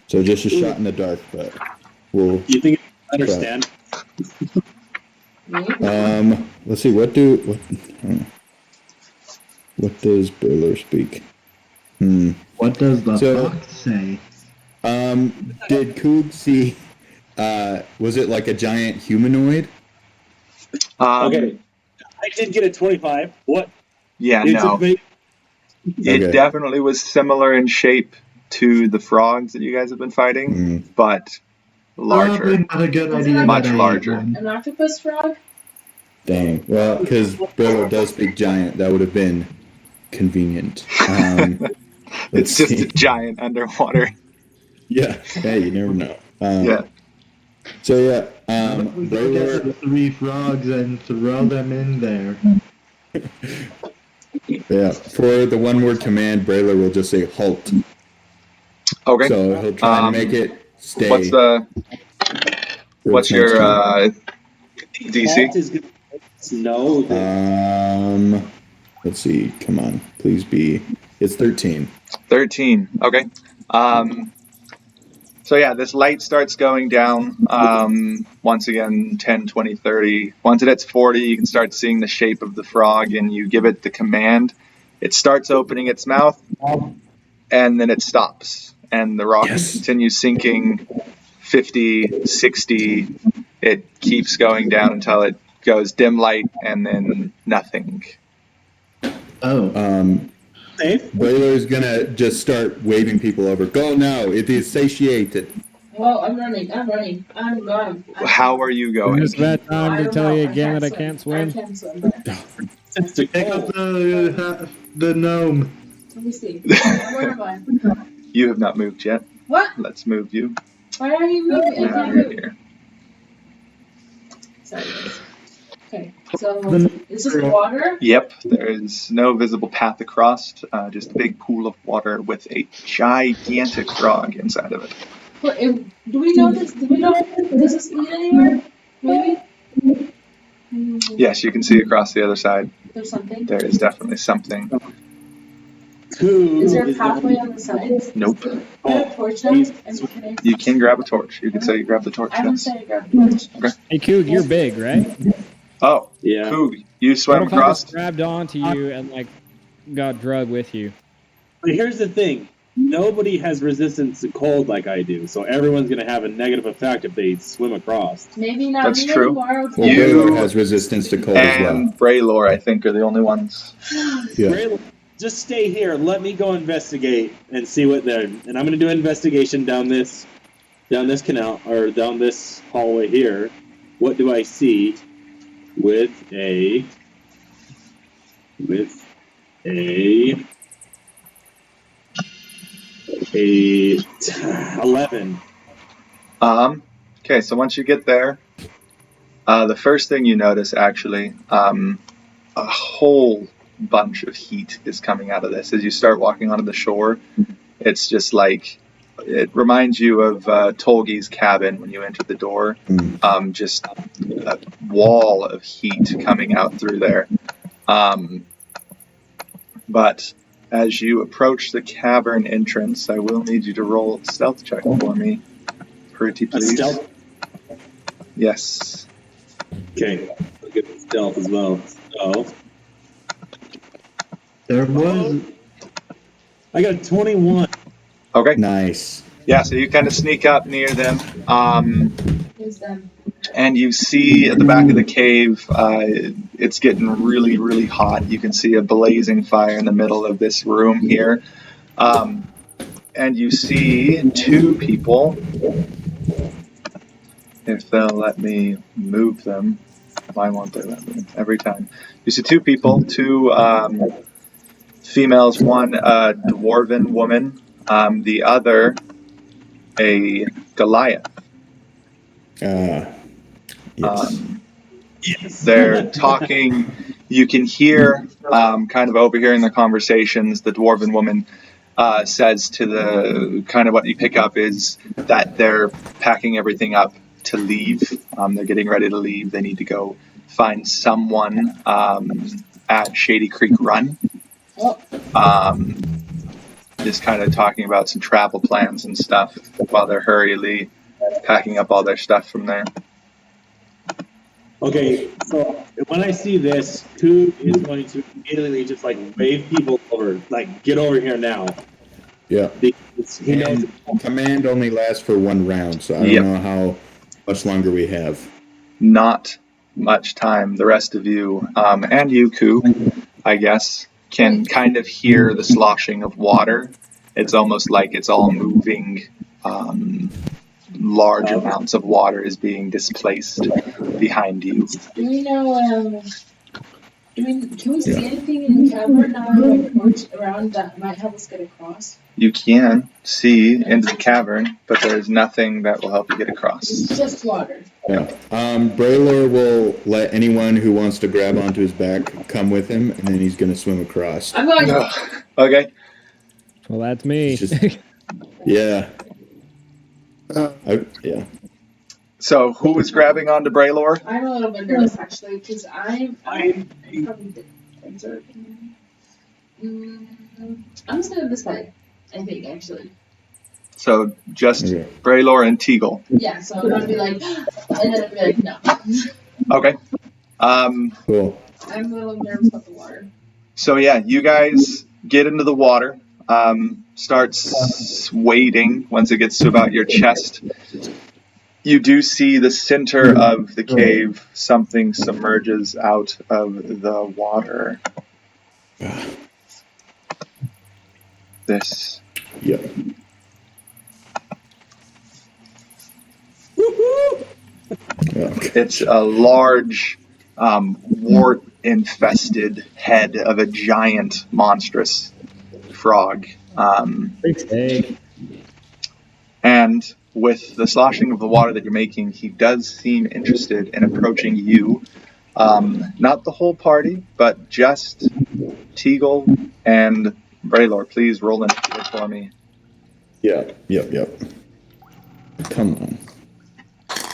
So just a shot in the dark, but we'll... You think I understand? Let's see, what does Braylor speak? What does the fox say? Did Coog see, was it like a giant humanoid? Okay. I did get a 25. What? Yeah, no. It definitely was similar in shape to the frogs that you guys have been fighting, but larger. Probably not a good idea. Much larger. An octopus frog? Dang. Well, because Braylor does speak giant, that would have been convenient. It's just a giant underwater. Yeah. Hey, you never know. Yeah. So yeah, We could get the 3 frogs and throw them in there. Yeah, for the one-word command, Braylor will just say halt. Okay. So he'll try and make it stay. What's your DC? No. Let's see. Come on, please be. It's 13. 13. Okay. So yeah, this light starts going down. Once again, 10, 20, 30. Once it hits 40, you can start seeing the shape of the frog, and you give it the command. It starts opening its mouth, and then it stops. And the rock continues sinking 50, 60. It keeps going down until it goes dim light, and then nothing. Braylor's gonna just start waving people over. Go now, it is satiated. Well, I'm running. I'm gone. How are you going? Is that time to tell you again that I can't swim? I can swim. Pick up the gnome. Let me see. Where am I? You have not moved yet. What? Let's move you. Why are you moving? I Now can't you're move. here. Sorry, guys. Okay. So it's just water. Yep, there is no visible path across, just a big pool of water with a gigantic frog inside of it. But do we know this? Do we know? Does this lead anywhere? Maybe. Yes, you can see across the other side. There's something. There is definitely something. Is there a pathway on the sides? Nope. Can I have a torch now? You can grab a torch. You can say you grab the torch. I would Yes. say I grab the torch. Okay. Hey, Coog, you're big, right? Oh, Yeah. Coog, you swam What if I across? just grabbed onto you and like got drug with you? But here's the thing. Nobody has resistance to cold like I do, so everyone's going to have a negative effect if they swim across. Maybe not. That's Maybe true. tomorrow. Well, You Baylor has resistance to cold as well. And Braylor, I think, are the only ones. Yeah. Ray, just stay here. Let me go investigate and see what they're. And I'm going to do an investigation down this canal or down this hallway here. What do I see with a 11? Okay, so once you get there, the first thing you notice, actually, a whole bunch of heat is coming out of this. As you start walking onto the shore, it's just like, it reminds you of Tolgi's cabin when you enter the door. Just a wall of heat coming out through there. But as you approach the cavern entrance, I will need you to roll a stealth check for me. Pretty please. Stealth? Yes. Okay, I'll get the stealth as well. So, There was. I got a 21. Okay. Nice. Yeah, so you kind of sneak up near them. Who's them? And you see at the back of the cave, it's getting really, really hot. You can see a blazing fire in the middle of this room here. And you see two people. If they'll let me move them. Why won't they let me? Every time. You see two people, two females, one a dwarven woman, the other a Goliath. Yes. They're talking. You can hear, kind of overhearing the conversations. The dwarven woman says to the kind of what you pick up is that they're packing everything up to leave. They're getting ready to leave. They need to go find someone at Shady Creek Run. Just kind of talking about some travel plans and stuff while they're hurriedly packing up all their stuff from there. Okay, so when I see this, Coog is going to immediately just like wave people over, like get over here now. Yeah. Because he knows. And command only lasts for one round, so I don't know how much longer we have. Not much time. The rest of you, and you, Coog, I guess, can kind of hear the sloshing of water. It's almost like it's all moving. Large amounts of water is being displaced behind you. Do we know? Can we see anything in the cavern now? Like torch around that might help us get across. You can see into the cavern, but there's nothing that will help you get across. It's just water. Yeah. Braylor will let anyone who wants to grab onto his back come with him, and then he's going to swim across. I'm going. Okay. Well, that's me. It's just- yeah. Yeah. So who is grabbing onto Braylor? I'm a little bit nervous actually because I'm probably exert. I'm just gonna decide. I think actually. So just Okay. Braylor and Teagle. Yeah. So I'm gonna be like, and then I'll be like, no. Okay. Cool. I'm a little nervous about the water. So yeah, you guys get into the water. Starts wading once it gets to about your chest. You do see the center of the cave. Something submerges out of the water. This. Yeah. Okay. It's a large, wart-infested head of a giant, monstrous frog. And with the sloshing of the water that you're making, he does seem interested in approaching you. Not the whole party, but just Teagle and Braylor. Please roll initiative for me. Yep. Come on.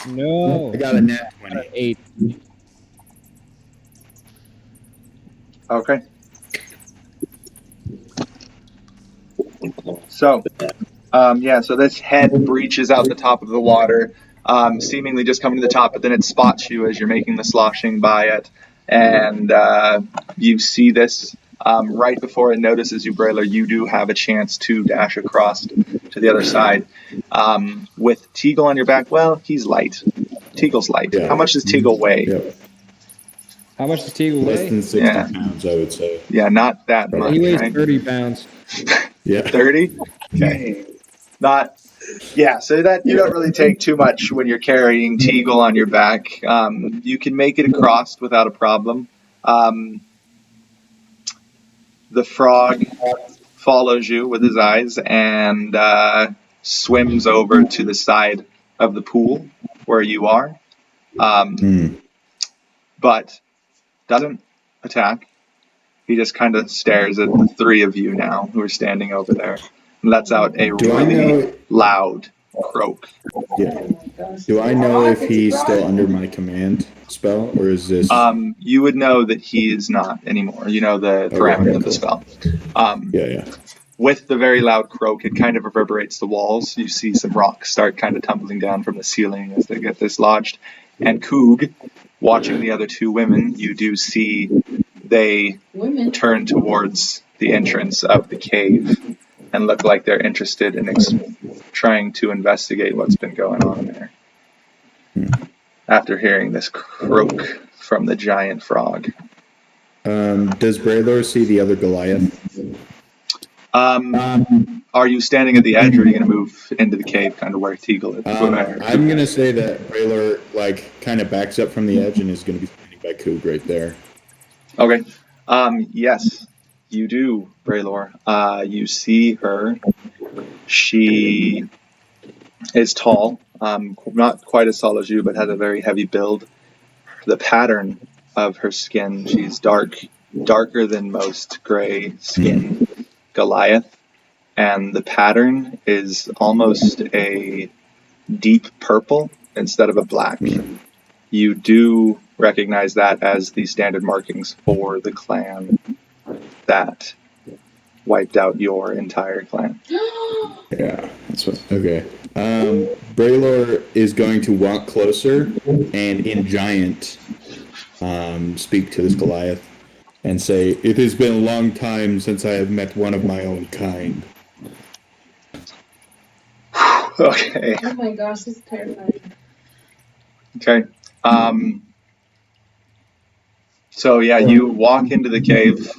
No. I got a nat 20. 8. Okay. So, so this head breaches out the top of the water, seemingly just coming to the top, but then it spots you as you're making the sloshing by it, and you see this right before it notices you, Braylor. You do have a chance to dash across to the other side. With Teagle on your back, well, he's light. Teagle's light. Yeah. How much does Teagle weigh? Yep. How much does Teagle Less weigh? than 60 Yeah. pounds, I would say. Yeah, not that much, He weighs right? 30 pounds. Yeah. 30? Okay. Not, yeah, so that you don't really take too much when you're carrying Teagle on your back. You can make it across without a problem. The frog follows you with his eyes and swims over to the side of the pool where you are, but doesn't attack. He just kind of stares at the three of you now who are standing over there. And lets out a really loud croak. Yeah. Do I know if he's still under my command spell, or is this? You would know that he is not anymore. You know the parameter of the spell. Yeah. With the very loud croak, it kind of reverberates the walls. You see some rocks start kind of tumbling down from the ceiling as they get dislodged. And Coog, watching the other two women, you do see they turn towards the entrance of the cave and look like they're interested in trying to investigate what's been going on there. After hearing this croak from the giant frog. Does Braylor see the other Goliath? Are you standing at the edge, or are you going to move into the cave, kind of where Teagle is? I'm going to say that Braylor, kind of backs up from the edge and is going to be standing by Coog right there. Okay. Yes, you do, Braylor. You see her. She is tall, not quite as tall as you, but has a very heavy build. The pattern of her skin, she's darker than most gray skin Goliath, and the pattern is almost a deep purple instead of a black. You do recognize that as the standard markings for the clan that wiped out your entire clan. Yeah, that's what. Okay. Braylor is going to walk closer and in giant speak to this Goliath and say, "It has been a long time since I have met one of my own kind." Okay. Oh my gosh, this is terrifying. Okay. So yeah, you walk into the cave,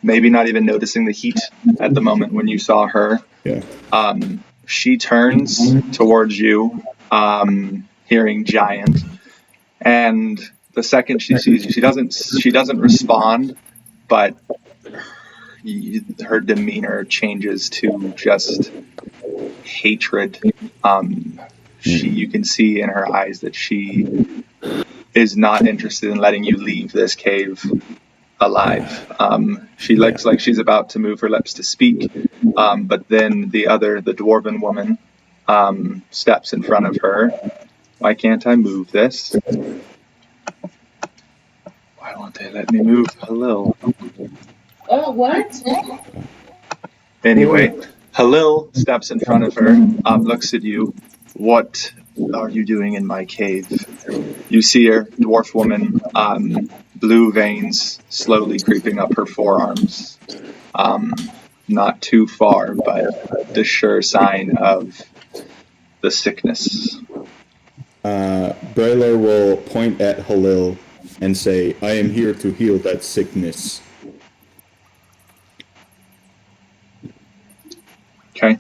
maybe not even noticing the heat at the moment when you saw her. Yeah. She turns towards you, hearing giant, and the second she sees you, she doesn't respond, but her demeanor changes to just hatred. You can see in her eyes that she is not interested in letting you leave this cave alive. She looks like she's about to move her lips to speak, but then the dwarven woman, steps in front of her. Why can't I move this? Why won't they let me move? Hello. Oh, what? Anyway, Halil steps in front of her, looks at you. What are you doing in my cave? You see her, dwarf woman, blue veins slowly creeping up her forearms. Not too far, but the sure sign of the sickness. Braylor will point at Halil and say, "I am here to heal that sickness." Okay.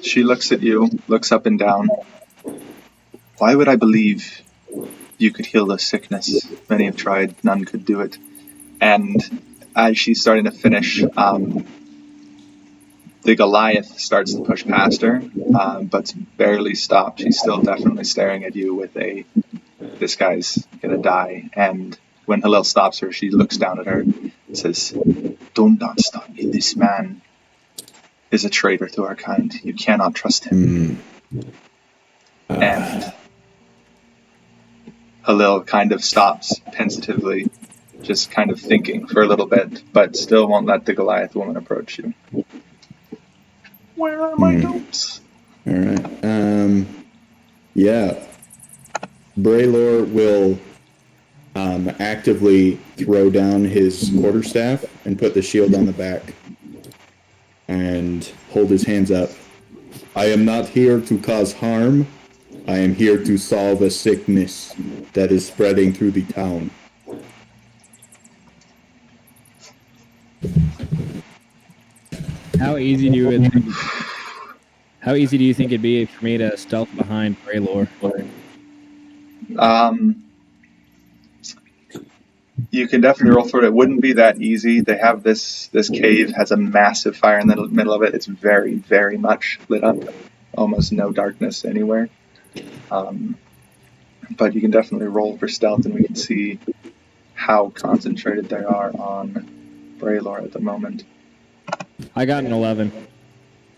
She looks at you, looks up and down. Why would I believe you could heal this sickness? Many have tried, none could do it. And as she's starting to finish, the Goliath starts to push past her, but's barely stopped. She's still definitely staring at you with this guy's gonna die. And when Halil stops her, she looks down at her and says, "Do not stop me. This man is a traitor to our kind. You cannot trust him." And Halil kind of stops pensatively, just kind of thinking for a little bit, but still won't let the Goliath woman approach you. Where are my notes? All right. Yeah. Braylor will actively throw down his quarterstaff and put the shield on the back and hold his hands up. I am not here to cause harm. I am here to solve a sickness that is spreading through the town. How easy do you think it'd be for me to stealth behind Braylor? You can definitely roll for it. It wouldn't be that easy. They have this cave has a massive fire in the middle of it. It's very, very much lit up. Almost no darkness anywhere. But you can definitely roll for stealth, and we can see how concentrated they are on Braylor at the moment. I got an 11.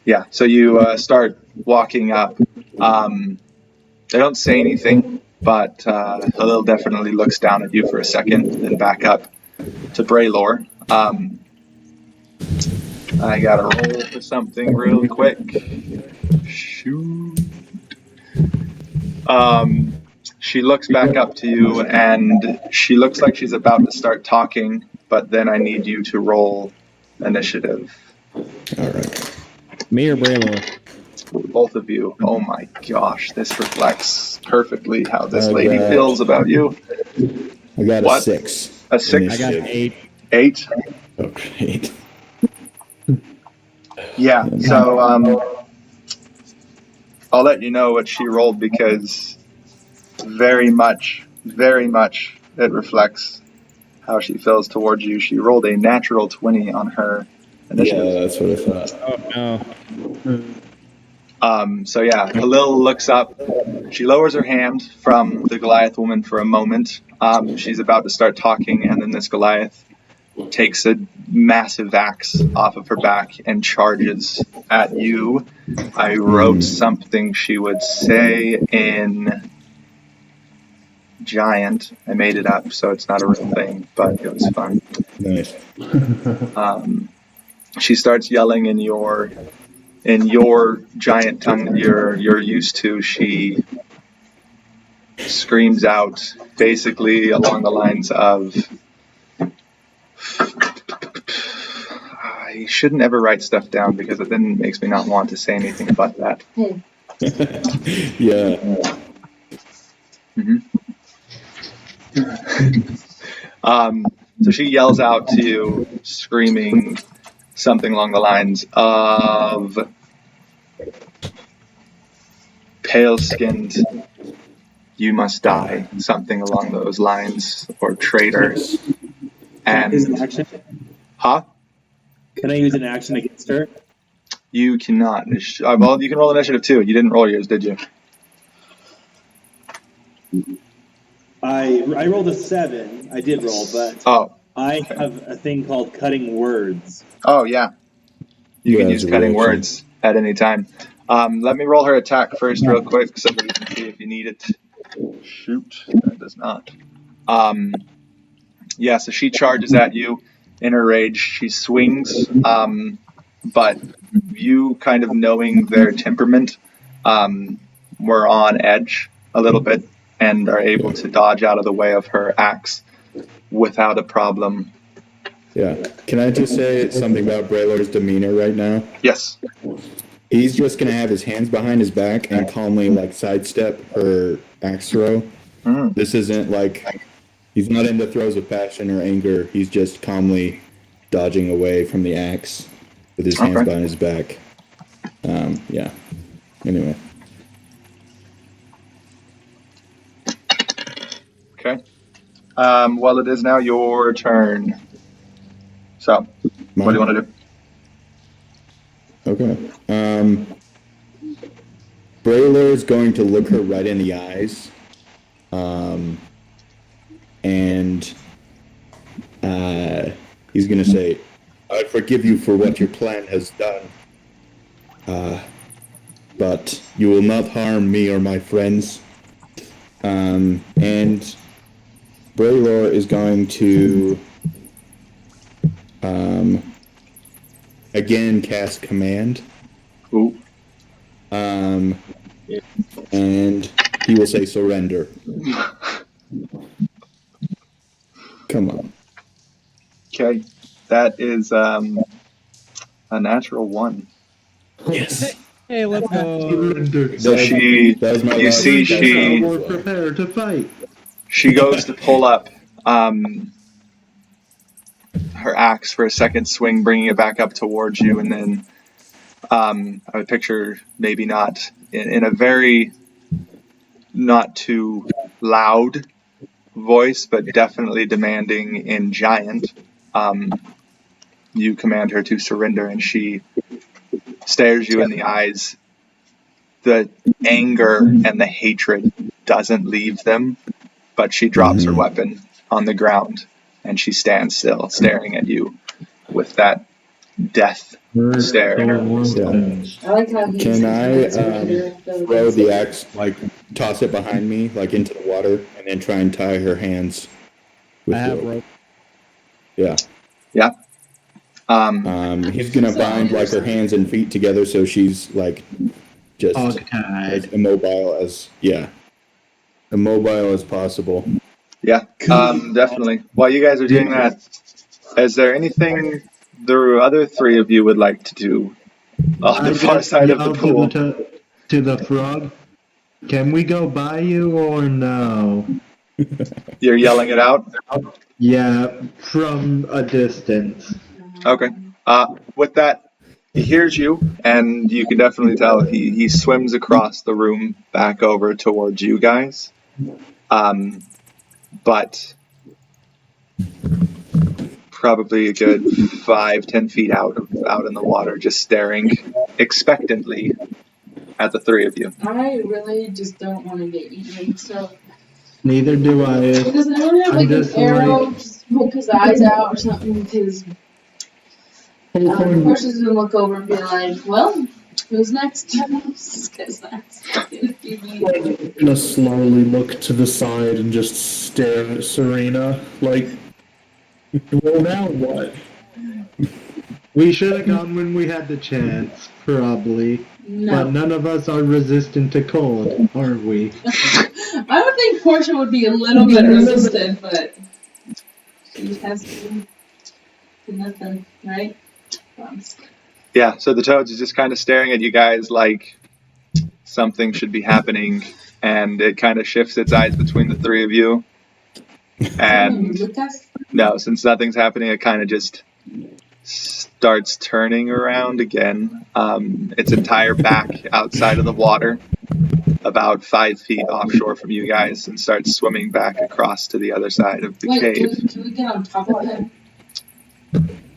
Yeah, so you start walking up. They don't say anything, but Halil definitely looks down at you for a second, then back up to Braylor. I gotta roll for something real quick. Shoot. She looks back up to you, and she looks like she's about to start talking, but then I need you to roll initiative. All right. Me or Braylor? Both of you. Oh my gosh, this reflects perfectly how this lady feels about you. I got What? a 6. A 6? I got an 8. 8? Okay. Yeah, so I'll let you know what she rolled because very much it reflects how she feels towards you. She rolled a natural 20 on her initiative. Yeah, that's what I thought. Oh no. So yeah, Halil looks up. She lowers her hand from the Goliath woman for a moment. She's about to start talking, and then this Goliath takes a massive axe off of her back and charges at you. I wrote something she would say in giant. I made it up, so it's not a real thing, but it was fun. Nice. She starts yelling in your giant tongue that you're used to. She screams out basically along the lines of, I shouldn't ever write stuff down because it then makes me not want to say anything about that. Yeah. So she yells out to you, screaming something along the lines of pale-skinned, you must die, something along those lines, or traitor. And Is an action? huh? Can I use an action against her? You cannot. Well, you can roll initiative too. You didn't roll yours, did you? I rolled a 7. I did roll, but I have a thing called cutting words. Oh yeah. You can Yeah, use it's a cutting reaction. words at any time. Let me roll her attack first real quick so that you can see if you need it. Shoot, that does not. Yeah, so she charges at you in her rage. She swings, but you kind of knowing their temperament, were on edge a little bit and are able to dodge out of the way of her axe without a problem. Yeah. Can I just say something about Braylor's demeanor right now? Yes. He's just going to have his hands behind his back and calmly, sidestep her axe throw. This isn't he's not into throws of passion or anger. He's just calmly dodging away from the axe with his hands behind his back. Yeah. Anyway. Okay. Well, it is now your turn. So, what do you want to do? Okay. Braylor is going to look her right in the eyes. And he's going to say, I forgive you for what your clan has done. But you will not harm me or my friends. And Braylor is going to again cast command. Ooh. And he will say surrender. Come on. Okay. That is a natural 1. Yes. Hey, let's go. Surrender. So she, That was my you last see, dice she, roll More as well. prepared to fight. she goes to pull up her axe for a second swing, bringing it back up towards you, and then I would picture maybe not in a very not too loud voice, but definitely demanding in giant. You command her to surrender, and she stares you in the eyes. The anger and the hatred doesn't leave them, but she drops her weapon on the ground, and she stands still, staring at you with that death stare in her eyes. I like how he Can I surrender. throw the axe, like toss it behind me, like into the water, and then try and tie her hands with I have rope? rope. Yeah. Yeah. He's gonna bind like her hands and feet together so she's like just Hogtied. as immobile as possible. Yeah, definitely. While you guys are doing that, is there anything the other 3 of you would like to do on the far side of the pool? To the frog. Can we go by you or no? You're yelling it out? Yeah, from a distance. Okay. With that, he hears you, and you can definitely tell he swims across the room back over towards you guys. But probably a good 5-10 feet out in the water, just staring expectantly at the 3 of you. I really just don't want to get eaten, so. Neither do I. Because I don't have I'm like an just arrow, like- just poke his eyes out or something, because Portia's gonna look over and be like, well, who's next? Because that's gonna be me. I'm gonna slowly look to the side and just stare at Serena, like, well, now what? We should have gone when we had the chance, probably. But No. none of us are resistant to cold, are we? I would think Portia would be a little bit resistant, but she has to do nothing, right? Yeah, so the toads is just kind of staring at you guys like something should be happening, and it kind of shifts its eyes between the 3 of you. And no, since nothing's happening, it kind of just starts turning around again. Its entire back outside of the water, about 5 feet offshore from you guys, and starts swimming back across to the other side of the cave. Can we get on top of him?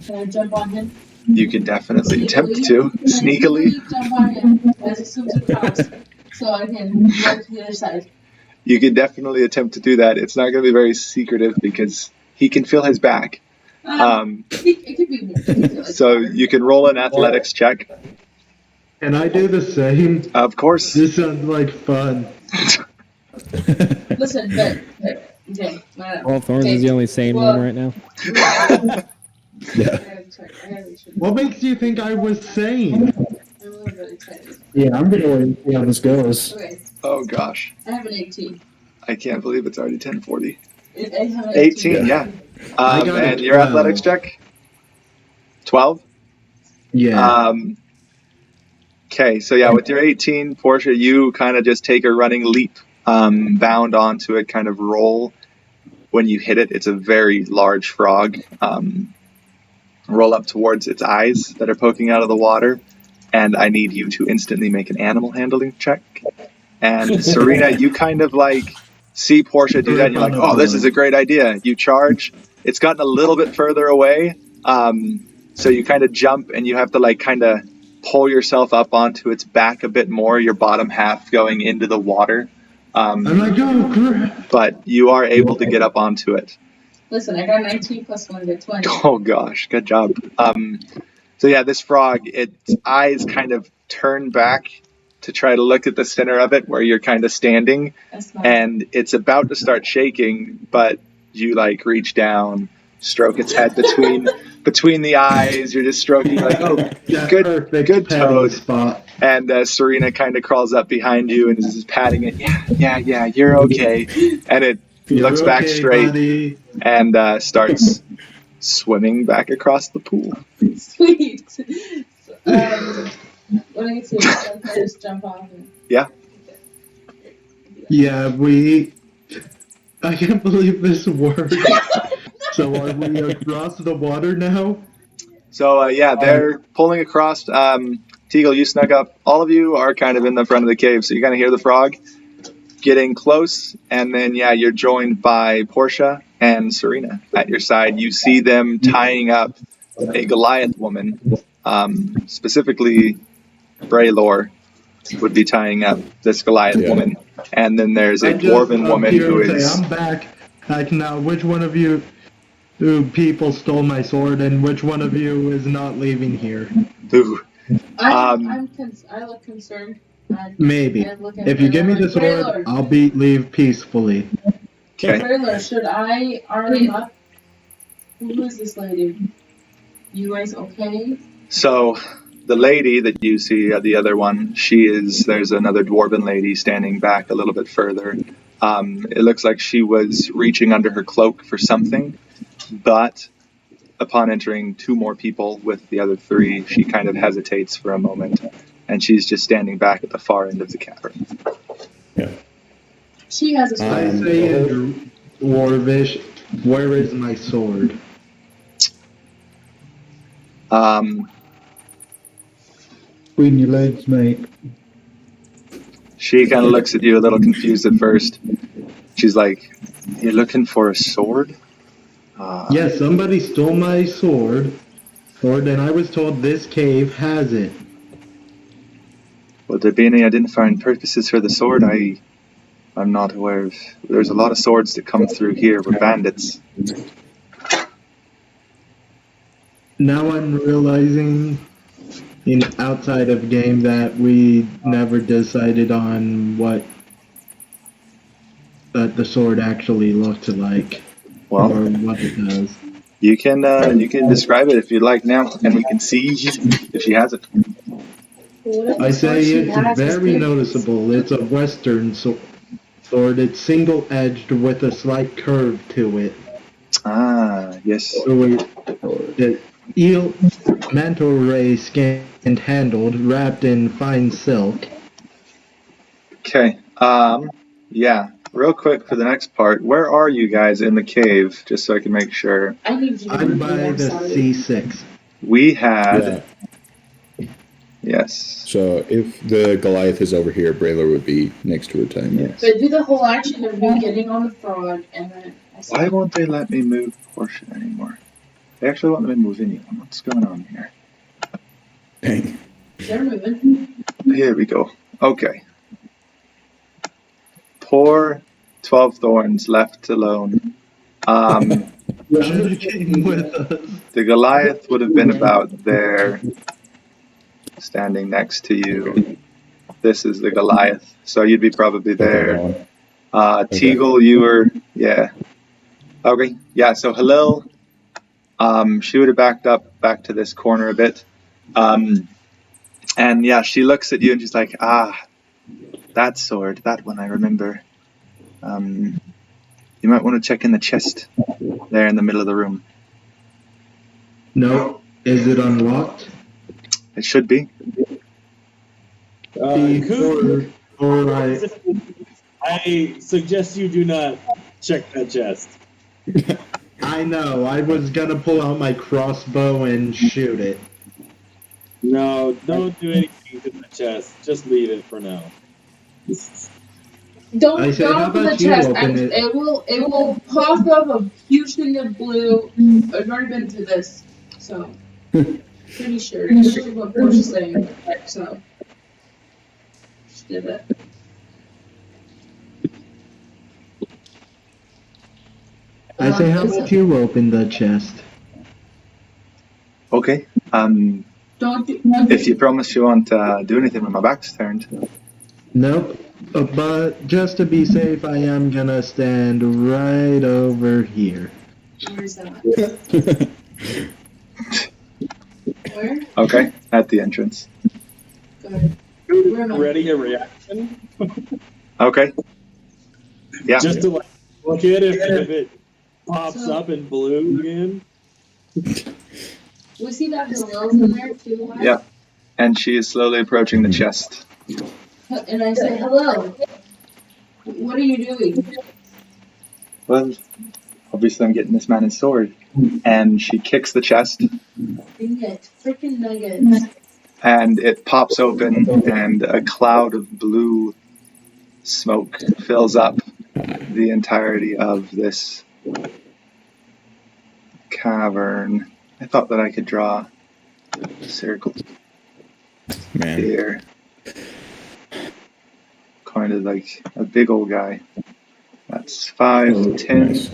Can I jump on him? You can definitely attempt to sneakily. Jump on him as he swims across, so I can run to the other side. You can definitely attempt to do that. It's not going to be very secretive because he can feel his back. It could be. So you can roll an athletics check. Can I do the same? Of course. This sounds like fun. Listen, but okay. All Thorns is the only sane one right now. Yeah. What makes you think I was sane? I'm a little bit excited. Yeah, I'm gonna wait and see how this goes. Okay, Oh gosh, I have an 18. I can't believe it's already 10:40. I have an 18, yeah. I got a And your 12. athletics check? 12? Yeah. Okay, so yeah, with your 18, Portia, you kind of just take a running leap, bound onto it, kind of roll. When you hit it, it's a very large frog. Roll up towards its eyes that are poking out of the water, and I need you to instantly make an animal handling check. And Serena, you kind of like see Portia do that, and you're like, oh, this is a great idea. You charge. It's gotten a little bit further away, so you kind of jump, and you have to like kind of pull yourself up onto its back a bit more, your bottom half going into the water. I'm like, oh, crap. But you are able to get up onto it. Listen, I got 19 plus 1, get 20. Oh gosh, good job. So yeah, this frog, its eyes kind of turn back to try to look at the center of it where you're kind of standing, That's fine. and it's about to start shaking, but you like reach down, stroke its head between the eyes. You're just stroking like, oh, That good, perfect good petting toad. spot. And Serena kind of crawls up behind you and is just patting it. Yeah, you're okay. And it You're looks back okay, straight buddy. and starts swimming back across the pool. Sweet. When I get to it, can I just jump off? Yeah. Yeah, I can't believe this worked. So are we across the water now? So yeah, they're pulling across. Teagle, you snuck up. All of you are kind of in the front of the cave, so you kind of hear the frog getting close, and then yeah, you're joined by Portia and Serena at your side. You see them tying up a Goliath woman, specifically Braylor would be tying up this Goliath woman, and then there's a dwarven woman who is. I'm back. Now, which one of you people stole my sword, and which one of you is not leaving here? Ooh. I look concerned. Maybe. If you give me the sword, I'll leave peacefully. Okay. Braylor, should I arm him up? Who is this lady? You guys okay? So, the lady that you see, the other one, there's another dwarven lady standing back a little bit further. It looks like she was reaching under her cloak for something, but upon entering 2 more people with the other 3, she kind of hesitates for a moment, and she's just standing back at the far end of the cavern. Yeah. She has a sword. I say in Dwarvish, where is my sword? Between your legs, mate. She kind of looks at you a little confused at first. She's like, "You're looking for a sword?" Yes, somebody stole my sword, and I was told this cave has it. Would there be any identifying purposes for the sword? I'm not aware of. There's a lot of swords that come through here. We're bandits. Now I'm realizing, outside of game, that we never decided on what the sword actually looked like, Well, or what it does. you can describe it if you'd like now, and we can see if she has it. I say it's very noticeable. It's a western sword. It's single-edged with a slight curve to it. Ah, yes. The eel mantle ray skinned handled, wrapped in fine silk. Okay. Yeah. Real quick for the next part, where are you guys in the cave? Just so I can make sure. I need you to I'm by the C6. We had. Yeah. Yes. So if the Goliath is over here, Braylor would be next to her time. Yes. But do the whole action of me getting on the frog and then. Why won't they let me move Portia anymore? They actually won't let me move anyone. What's going on here? Dang. They're moving. Here we go. Okay. Poor 12 Thorns left alone. The Goliath would have been about there, standing next to you. This is the Goliath, so you'd be probably there. Teagle, you were, yeah. Okay, yeah, so Halil, she would have backed up back to this corner a bit. And yeah, she looks at you and she's like, that sword, that one I remember. You might want to check in the chest there in the middle of the room. No. Is it unlocked? It should be. Alright. I suggest you do not check that chest. I know. I was gonna pull out my crossbow and shoot it. No, don't do anything to the chest. Just leave it for now. Don't I said, go how for the about you chest. open it? It will pop up a huge thing of blue. I've already been through this, so. Pretty sure. This is what Portia's saying. So, just did it. I say, how about you open the chest? Okay. Don't do. If you promise you won't do anything when my back's turned. Nope. But just to be safe, I am gonna stand right over here. Where's that? Where? Okay. At the entrance. Go ahead. Where am I? Ready a reaction? Okay. Yeah. Just to like look at it if it pops up in blue again. We see that Halil's in there too. Right? Yeah. And she is slowly approaching the chest. And I say, hello. What are you doing? Well, obviously I'm getting this man his sword. And she kicks the chest, Dang it. Freaking nuggets. and it pops open, and a cloud of blue smoke fills up the entirety of this cavern. I thought that I could draw a circle Man. here. Kind of like a big old guy. That's 5, 10, Nice.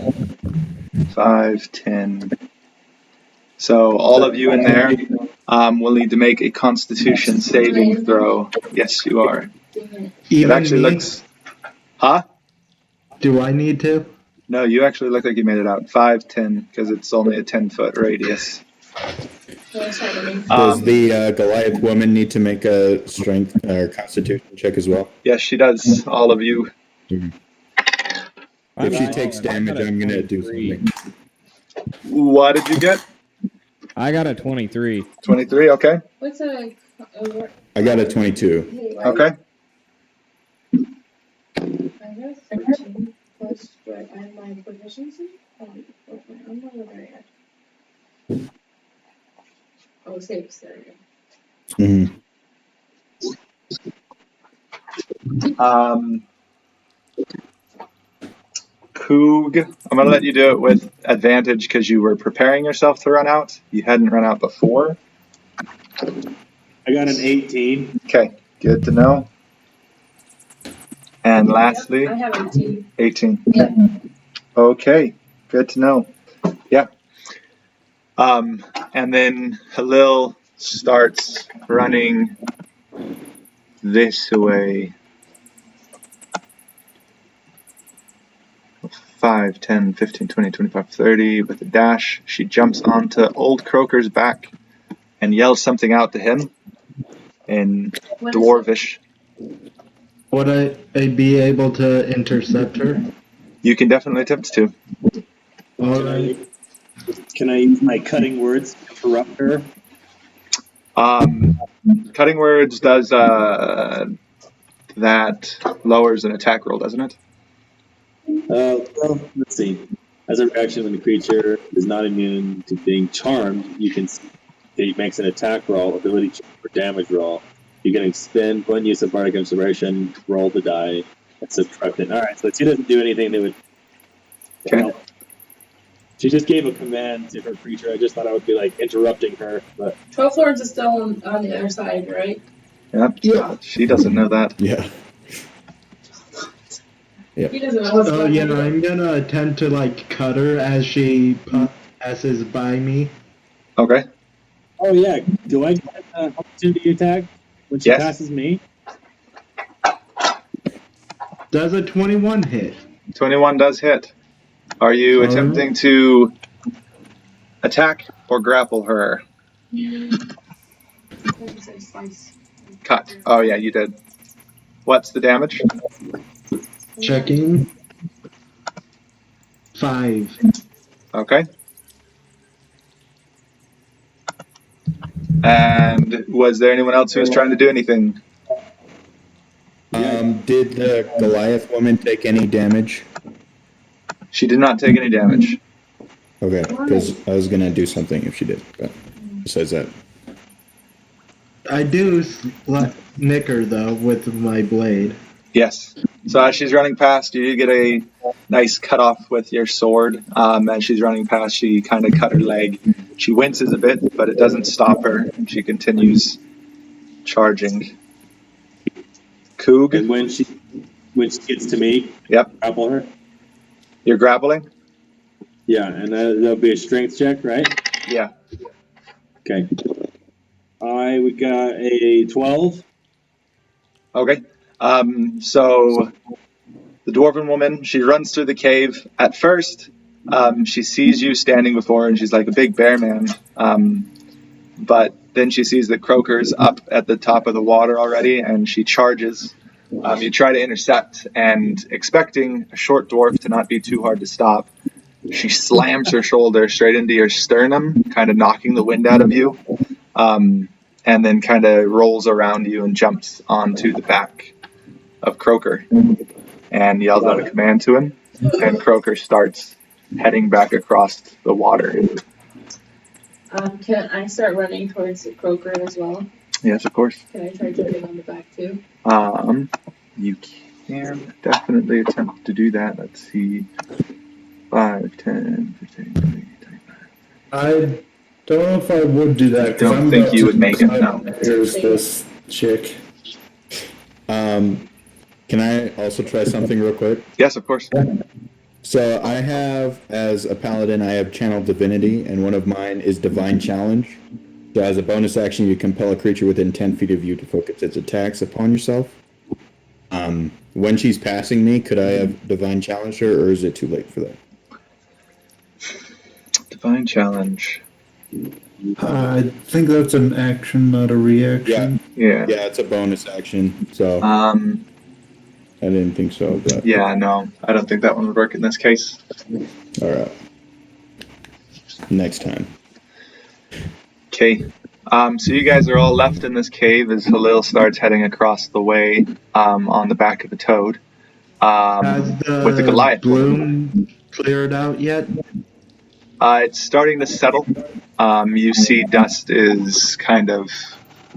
5, 10. So all of you in there will need to make a Constitution saving throw. Yes, you are. Dang it. Even It actually me? looks... Huh? Do I need to? No, you actually look like you made it out. 5, 10, because it's only a 10-foot radius. So I started to make Does the Goliath woman need to make a strength or constitution check as well? Yes, she does. All of you. If she takes damage, I'm gonna do something. What did you get? I got a 23. 23, okay. What's a I got a 22. hey, right? Okay. I got 13 plus do I add my proficiency? I'm not looking at it. Oh, 6. There we go. Mm-hmm. Coog, I'm going to let you do it with advantage because you were preparing yourself to run out. You hadn't run out before. I got an 18. Okay, good to know. And lastly, I have 18. 18. Yeah. Okay, good to know. Yeah. And then Halil starts running this way. 5, 10, 15, 20, 25, 30 with a dash. She jumps onto old Croaker's back and yells something out to him in What is Dwarvish. Would I be able to intercept her? You can definitely attempt to. Alright. Can I use my cutting words to interrupt her? Cutting words does that lowers an attack roll, doesn't it? Well, let's see. As a reaction, when the creature is not immune to being charmed, you can see that he makes an attack roll, ability check, or damage roll. You can expend one use of bardic inspiration, roll the die, and subtract it. All right, so she doesn't do anything that would. Okay. Help. She just gave a command to her creature. I just thought I would be like interrupting her, but 12 floors is still on the other side, right? Yep. Yeah. She doesn't know that. Yeah. He doesn't know what's Oh, going yeah, on. I'm gonna attempt to, like, cut her as she passes by me. Okay. oh yeah, do I get an opportunity attack when she Yes. passes me? Does a 21 hit? 21 does hit. Are you attempting to attack or grapple her? Cut. Oh yeah, you did. What's the damage? Checking. 5. Okay. And was there anyone else who was trying to do anything? Did the Goliath woman take any damage? She did not take any damage. Okay, because I was gonna do something if she did, but besides that. I do nick her, though, with my blade. Yes. So as she's running past, you get a nice cut off with your sword. As she's running past, she kind of cut her leg, She winces a bit, but it doesn't stop her. She continues charging. Coog. And when she gets to me, Yep. grapple her. You're grappling? Yeah, and that'll be a strength check, right? Yeah. Okay. We got a 12. Okay. So the dwarven woman, she runs through the cave. At first, she sees you standing before her, and she's like a big bear man. But then she sees that Croaker's up at the top of the water already, and she charges. You try to intercept, and expecting a short dwarf to not be too hard to stop, she slams her shoulder straight into your sternum, kind of knocking the wind out of you, and then kind of rolls around you and jumps onto the back of Croaker and yells out a command to him, and Croaker starts heading back across the water. Can I start running towards the croaker as well? Yes, of course. Can I try jumping on the back too? You can definitely attempt to do that. Let's see. 5, 10, 15, 20, 25. I don't know if I would do that. 'Cause Don't I'm think about you to would make it, decide no. Here's this chick. Can I also try something real quick? Yes, of course. So I have, as a paladin, I have Channel Divinity, and one of mine is Divine Challenge. So as a bonus action, you compel a creature within 10 feet of you to focus its attacks upon yourself. When she's passing me, could I have Divine Challenge her, or is it too late for that? Divine Challenge. I think that's an action, not a reaction. Yeah. Yeah, it's a bonus action, so I didn't think so, but Yeah, no. I don't think that one would work in this case. all right. Next time. Okay. So you guys are all left in this cave as Halil starts heading across the way on the back of a toad Has with the Goliath. bloom cleared out yet? It's starting to settle. You see dust is kind of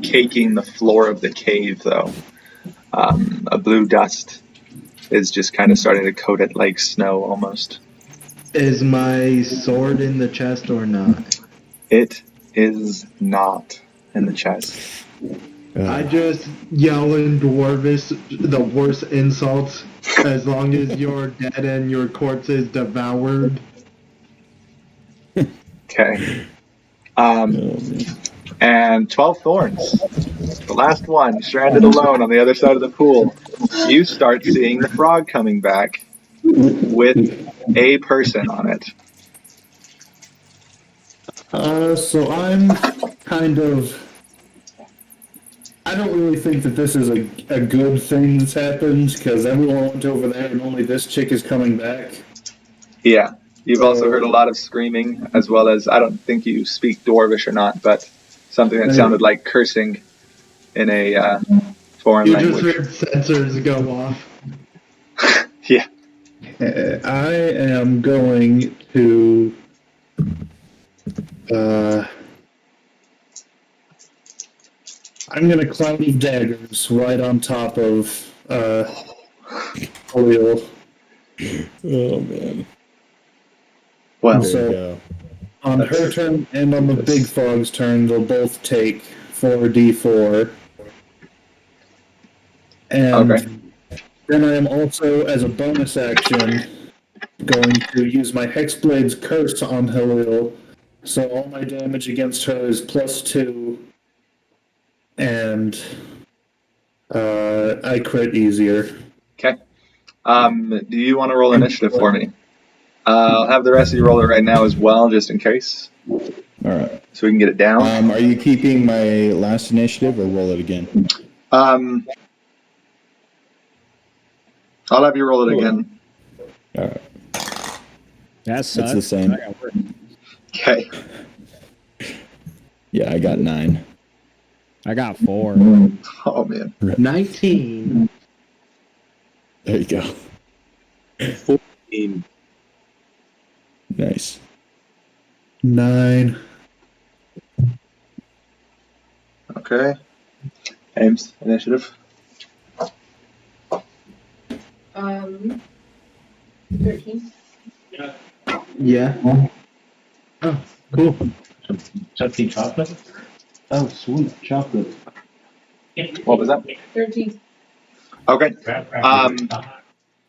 caking the floor of the cave, though. A blue dust is just kind of starting to coat it like snow almost. Is my sword in the chest or not? It is not in the chest. I just yell in Dwarvish the worst insults as long as you're dead and your corpse is devoured. Okay. And 12 thorns. The last one, stranded alone on the other side of the pool. You start seeing the frog coming back with a person on it. So I'm kind of. I don't really think that this is a good thing that's happened because everyone went over there and only this chick is coming back. Yeah. You've also heard a lot of screaming, as well as, I don't think you speak Dwarvish or not, but something that sounded like cursing in a foreign language. You just heard sensors go off. Yeah. I am going to. I'm going to cloud of daggers right on top of Khalil. Oh man. Well, So on her turn and on the big frog's turn, they'll both take 4d4. And Okay. then I am also, as a bonus action, going to use my Hexblade's Curse on Halil. So all my damage against her is +2. And I crit easier. Okay. Do you want to roll initiative for me? I'll have the rest of you roll it right now as well, just in case, All right. so we can get it down. Are you keeping my last initiative or roll it again? I'll have you roll it again. All right. That sucks. It's the same. Okay. Yeah, I got 9. I got 4. Oh, man. 19. There you go. 14. Nice. 9. Okay. Ames, initiative. 13. Yeah. Oh, cool. Something chocolate? Oh, sweet chocolate. What was that? 13. Okay.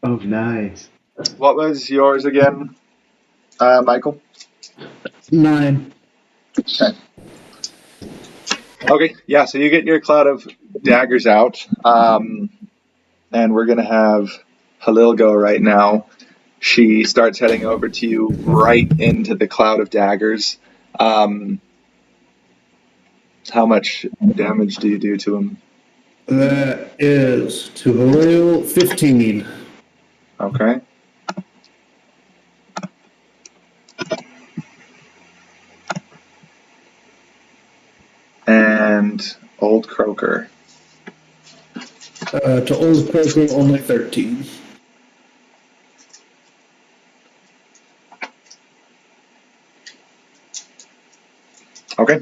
Oh, nice. What was yours again, Michael? 9. Okay, yeah, so you get your cloud of daggers out, and we're going to have Halil go right now. She starts heading over to you right into the cloud of daggers. How much damage do you do to him? That is to Halil 15. Okay. And Old Croaker. To Old Croaker, only 13. Okay.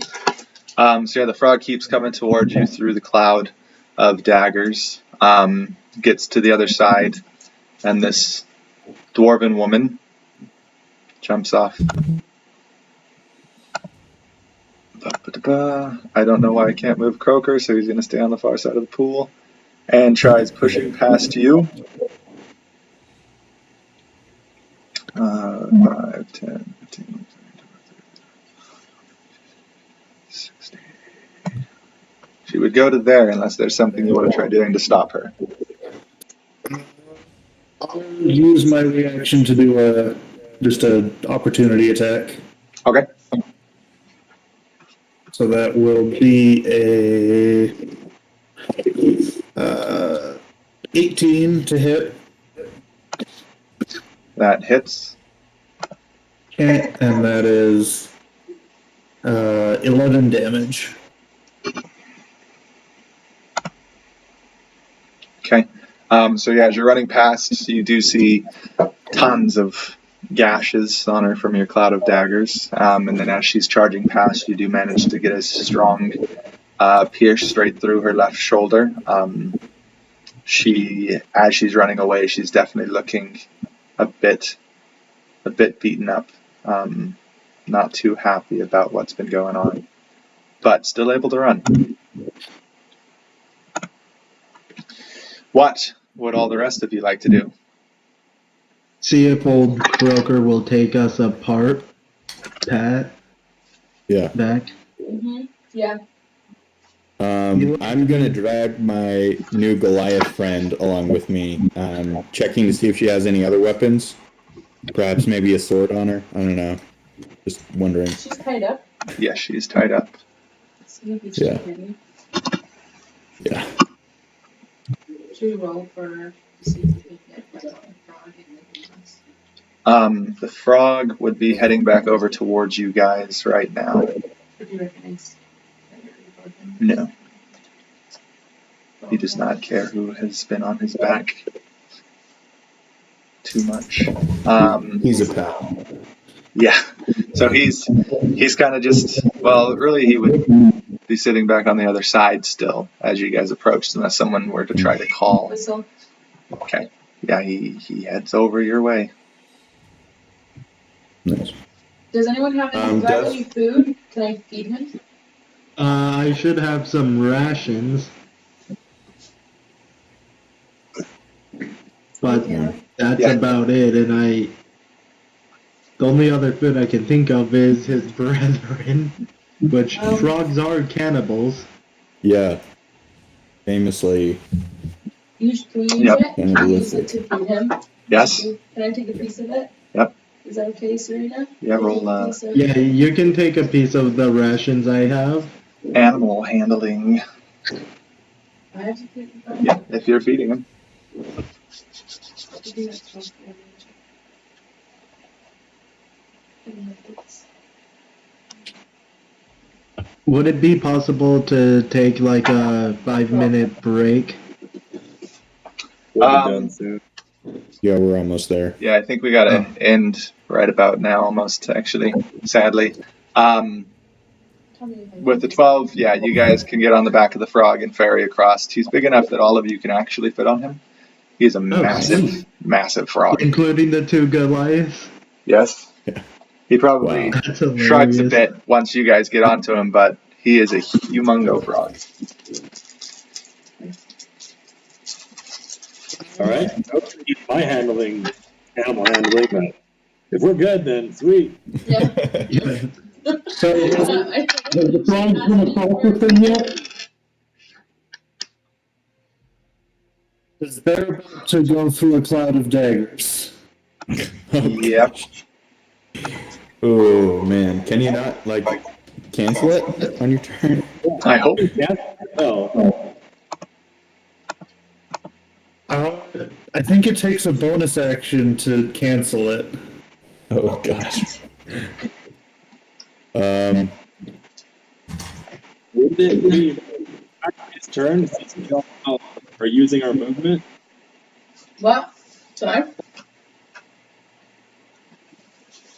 So yeah, the frog keeps coming towards you through the cloud of daggers. Gets to the other side, and this dwarven woman jumps off. I don't know why I can't move Croaker, so he's going to stay on the far side of the pool. And tries pushing past you. 5, 10, 15, 16. She would go to there unless there's something you want to try doing to stop her. I'll use my reaction to do just an opportunity attack. Okay. So that will be a 18 to hit. That hits. Okay, and that is 11 damage. Okay. So yeah, as you're running past, you do see tons of gashes on her from your cloud of daggers. And then as she's charging past, you do manage to get a strong pierce straight through her left shoulder. As she's running away, she's definitely looking a bit beaten up. Not too happy about what's been going on, but still able to run. What would all the rest of you like to do? See if Old Croaker will take us apart, Pat. Yeah. Back. Mm-hmm. Yeah. I'm gonna drag my new Goliath friend along with me, checking to see if she has any other weapons. Perhaps maybe a sword on her. I don't know. Just wondering. She's tied up. Yes, she's tied up. Yeah. Yeah. Should we roll for see if we can get like a frog in the The frog would be heading back over towards you guys right now. Would you recognize that you're recording? No, he does not care who has been on his back too much. He's a pal. Yeah, so he's kind of just, well, really he would be sitting back on the other side still as you guys approached, unless someone were to try to call. Whistle. Okay, yeah, he heads over your way. Nice. Does anyone have any, do I have any food? Can I feed him? I should have some rations. But that's about it, and the only other food I can think of is his brethren, which frogs are cannibals. Yeah. Famously. Can we use Yep. it? Can we use it to feed him? Yes. Can I take a piece of it? Yep. Is that okay, Serena? Yeah, roll Yeah, you can take a piece of the rations I have. animal handling. I have to take it. Yeah, if you're feeding him. Would it be possible to take like a 5-minute break? We'll be done soon. Yeah, we're almost there. Yeah, I think we gotta end right about now, almost, actually, sadly. With the 12, yeah, you guys can get on the back of the frog and ferry across. He's big enough that all of you can actually fit on him. He's a massive, massive frog. Including the 2 Goliaths? Yes. Yeah. He probably Wow. That's shrugs a hilarious. bit once you guys get onto him, but he is a humongo frog. All right. My animal handling. But if we're good, then sweet. Yeah. So, I has the frog come across the thing yet? Because they're about to go through a cloud of daggers. Yep. Oh man, can you not like cancel it on your turn? I hope. Yeah. Oh, I think it takes a bonus action to cancel it. Oh gosh. wouldn't it be his turn since we all are using our movement? What? Sorry?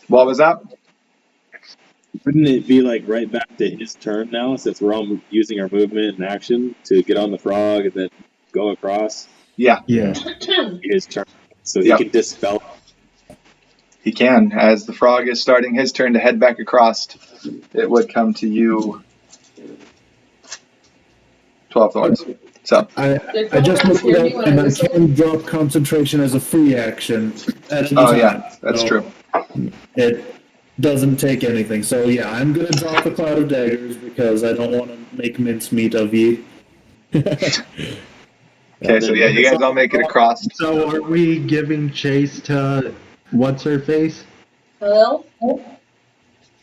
What was that? Wouldn't it be like right back to his turn now since we're all using our movement and action to get on the frog and then go across? Yeah, Yeah. His turn. So Yep. he can dispel. he can. As the frog is starting his turn to head back across, it would come to you. 12 thorns. So, I just looked it up, and I can drop concentration as a free action at any oh time. yeah, that's So true. It doesn't take anything. So yeah, I'm gonna drop the cloud of daggers because I don't want to make mincemeat of ye. Okay, so yeah, you guys all make it across. So are we giving chase to what's her face? Hello?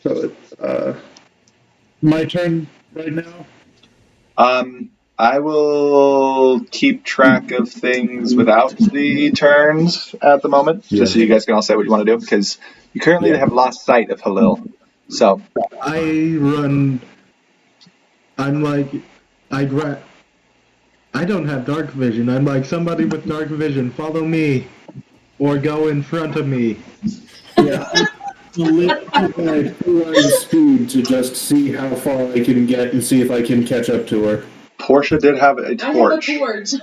So it's my turn right now. I will keep track of things without the turns at the moment, just so you guys can all say what you want to do, because you currently have lost sight of Halil. So, I'm like, I don't have dark vision. I'm like, somebody with dark vision, follow me, or go in front of me. Yeah, my full speed to just see how far I can get and see if I can catch up to her. Portia did have a torch. I have a torch.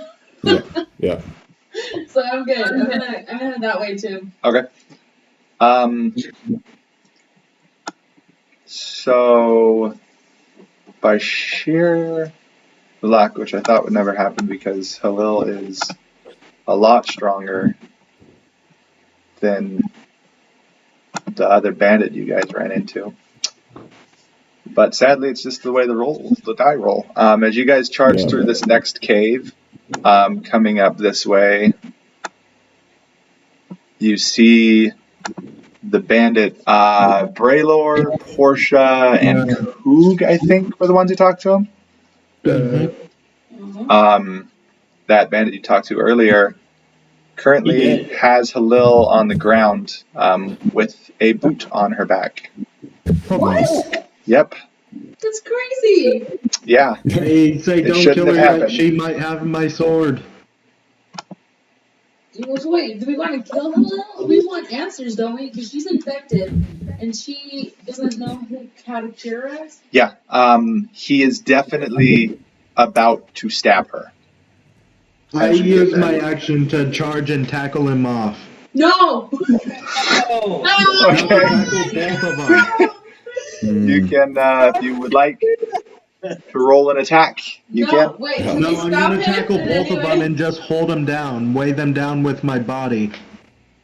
Yeah. So I'm good. I'm gonna head that way too. Okay. So, by sheer luck, which I thought would never happen because Halil is a lot stronger than the other bandit you guys ran into. But sadly, it's just the way the die roll. As you guys charge through this next cave, coming up this way, you see the bandit Braylor, Portia, and Hoog, I think, were the ones who talked to him. That bandit you talked to earlier currently has Halil on the ground with a boot on her back. What? Yep. That's crazy. Yeah. Hey, say It don't shouldn't kill have her yet. happened. She might have my sword. Wait, do we want to kill Hello? We want answers, don't we? Because she's infected, and she doesn't know how to cure us. Yeah. He is definitely about to stab her. I As you get use there. my action to charge and tackle him off. No! No, Okay. tackle both of them. You can, if you would like to roll an attack, you can. Wait, can No, we I'm stop gonna him tackle in both any of them way? and just hold them down, weigh them down with my body.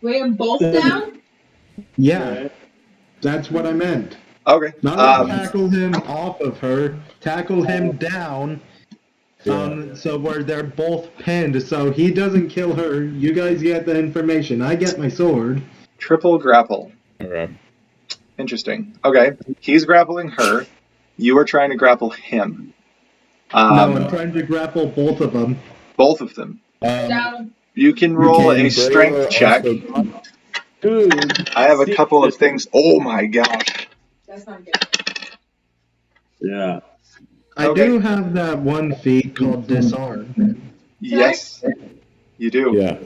Weigh them both down? Yeah, that's what I meant. Okay. Not tackle him off of her, tackle him down. So where they're both pinned, so he doesn't kill her. You guys get the information. I get my sword. Triple grapple. Okay. Interesting. Okay. He's grappling her. You are trying to grapple him. No, I'm trying to grapple both of them. Both of them. Down. You can roll Can a strength Braylor check. also- Dude. I have a couple of things. Oh my gosh. That's not good. Yeah. I Okay. do have that one feat called disarm. Yes, you do. Yeah.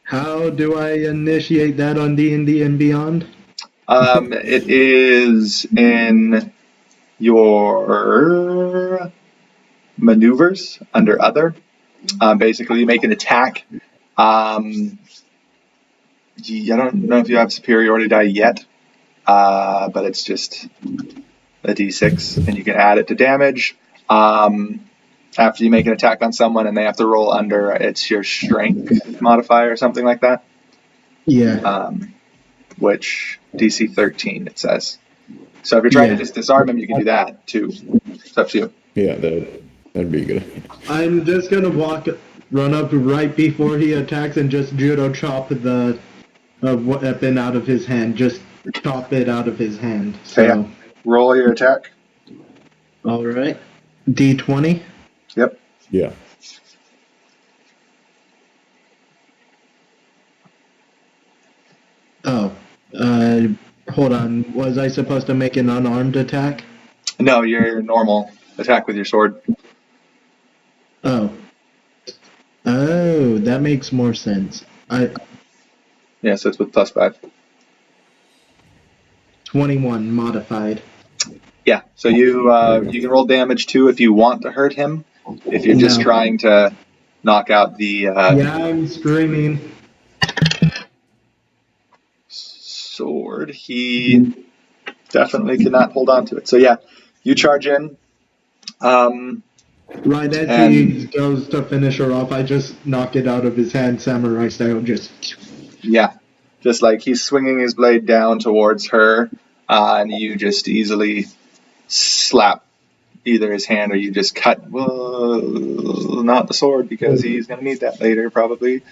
How do I initiate that on D&D and Beyond? It is in your maneuvers under other. Basically, you make an attack. I don't know if you have superiority die yet, but it's just a d6, and you can add it to damage. After you make an attack on someone and they have to roll under, it's your strength modifier or something like that. Yeah. Which DC 13 it says. So if you're trying to just disarm him, you can do that too. It's up to you. Yeah, that'd be good. I'm just gonna run up right before he attacks and just judo chop the weapon out of his hand. Just chop it out of his hand. So, Okay, roll your attack. all right. D20. Yep. Yeah. Oh, hold on. Was I supposed to make an unarmed attack? No, your normal attack with your sword. Oh. Oh, that makes more sense. Yeah, so it's with +5. 21 modified. Yeah, so you can roll damage too if you want to hurt him. If you're just No. trying to knock out the Yeah, I'm screaming. sword, he definitely cannot hold on to it. So yeah, you charge in. Right as And- he goes to finish her off, I just knock it out of his hand, samurai style, just... Yeah, just like he's swinging his blade down towards her, and you just easily slap either his hand or you just cut, well, not the sword because he's going to need that later probably.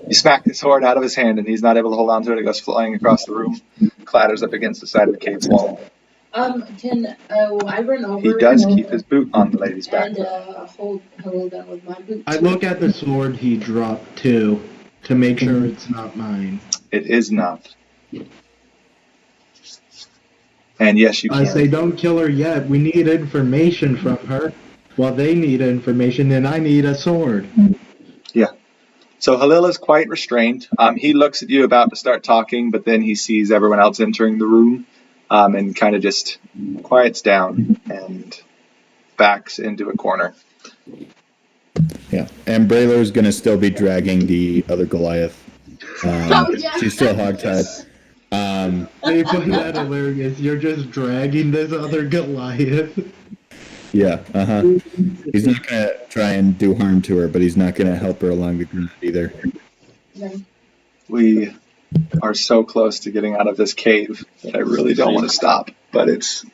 You smack the sword out of his hand and he's not able to hold on to it. It goes flying across the room, clatters up against the side of the cave wall. Can I run over? He does keep his boot on the lady's back. And hold gun with my boot. I look at the sword he dropped, too, to make sure it's not mine. It is not. And yes, you can. I say, don't kill her yet. We need information from her. Well, they need information, and I need a sword. Yeah. So Halil is quite restrained. He looks at you about to start talking, but then he sees everyone else entering the room, and kind of just quiets down and backs into a corner. Yeah, and Braylor's gonna still be dragging the other Goliath. Yeah. She's still hogtied. I find that hilarious. You're just dragging this other Goliath. Yeah, He's not gonna try and do harm to her, but he's not gonna help her along the ground either. We are so close to getting out of this cave that I really don't want to stop, but it's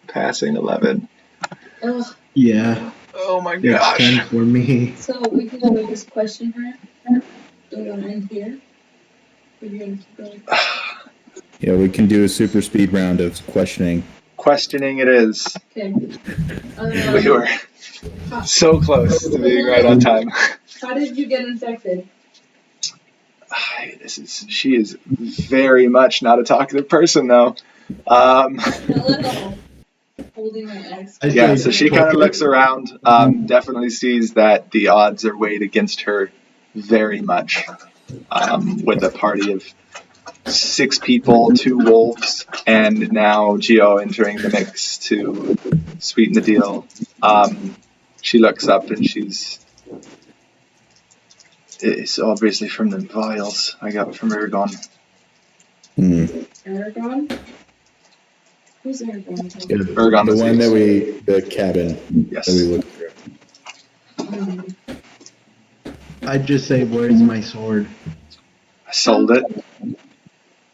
passing 11. Ugh. Yeah, Oh my it's gosh. 10 for me. So we can go just question her. Do we want to end here? We're gonna keep going. Yeah, we can do a super speed round of questioning. Questioning it is. Okay. We were so close to being right on time. How did you get infected? She is very much not a talkative person though. A little. Holding my eggs. Yeah, so she kind of looks around, definitely sees that the odds are weighed against her very much, with a party of 6 people, 2 wolves, and now Geo entering the mix to sweeten the deal. She looks up and it's obviously from the vials I got from Aragon. Aragon? Who's Aragon? Yeah, Aragon the was one used. the cabin Yes. that we looked through. I'd just say, where's my sword? I sold it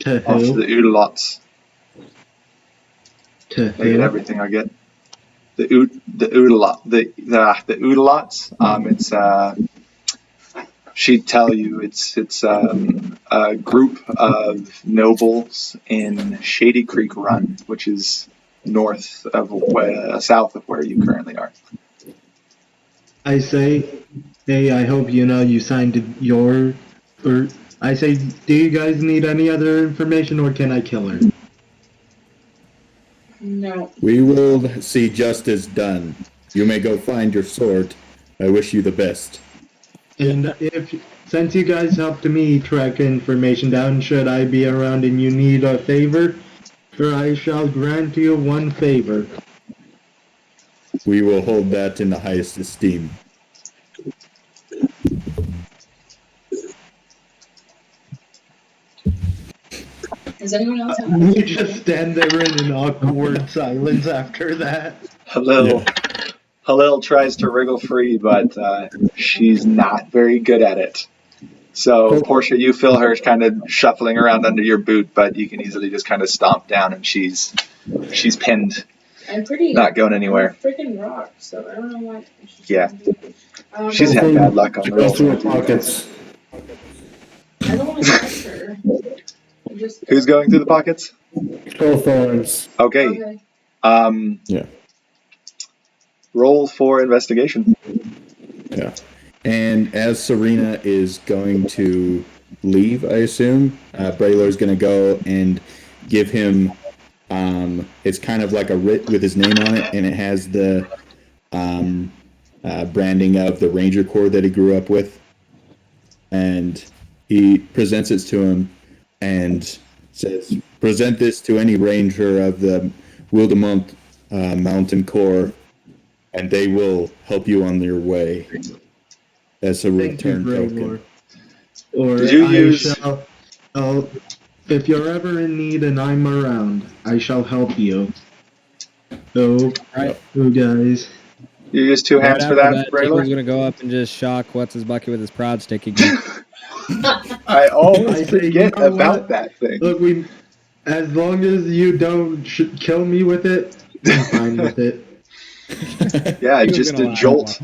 To off to who? the Oodalots. To They get who? everything I get. The Oodalots. It's she'd tell you it's a group of nobles in Shady Creek Run, which is south of where you currently are. I say, hey, I hope you know you signed I say, do you guys need any other information or can I kill her? No. We will see justice done. You may go find your sword. I wish you the best. And since you guys helped me track information down, should I be around and you need a favor, or I shall grant you one favor. We will hold that in the highest esteem. Does anyone else have We questions? just stand there in an awkward silence after that. Halil tries to wriggle free, but she's not very good at it. So, Portia, you feel her kind of shuffling around under your boot, but you can easily just kind of stomp down, and she's pinned, I'm pretty. not going anywhere. Freaking rock, so I don't know why. Yeah. She's had bad luck on the Go rolls. through her pockets. I don't want to touch her. Just. Who's going through the pockets? Thorns. Okay. Okay. Yeah. Roll for investigation. Yeah. And as Serena is going to leave, I assume, Braylor's going to go and give him, it's kind of like a writ with his name on it, and it has the branding of the Ranger Corps that he grew up with. And he presents it to him and says, present this to any ranger of the Wildemont Mountain Corps, and they will help you on your way. As a Thank you, return token. Braylor. Or Did you I use- shall. If you're ever in need and I'm around, I shall help you. So, Right. you guys. You use two hands for that, Tiggle's Braylor? gonna go up and just shock what's his bucket with his prod stick again. I always I say, forget you know about what? that thing. Look, as long as you don't kill me with it, I'm fine with it. Yeah, He was just gonna a laugh. jolt.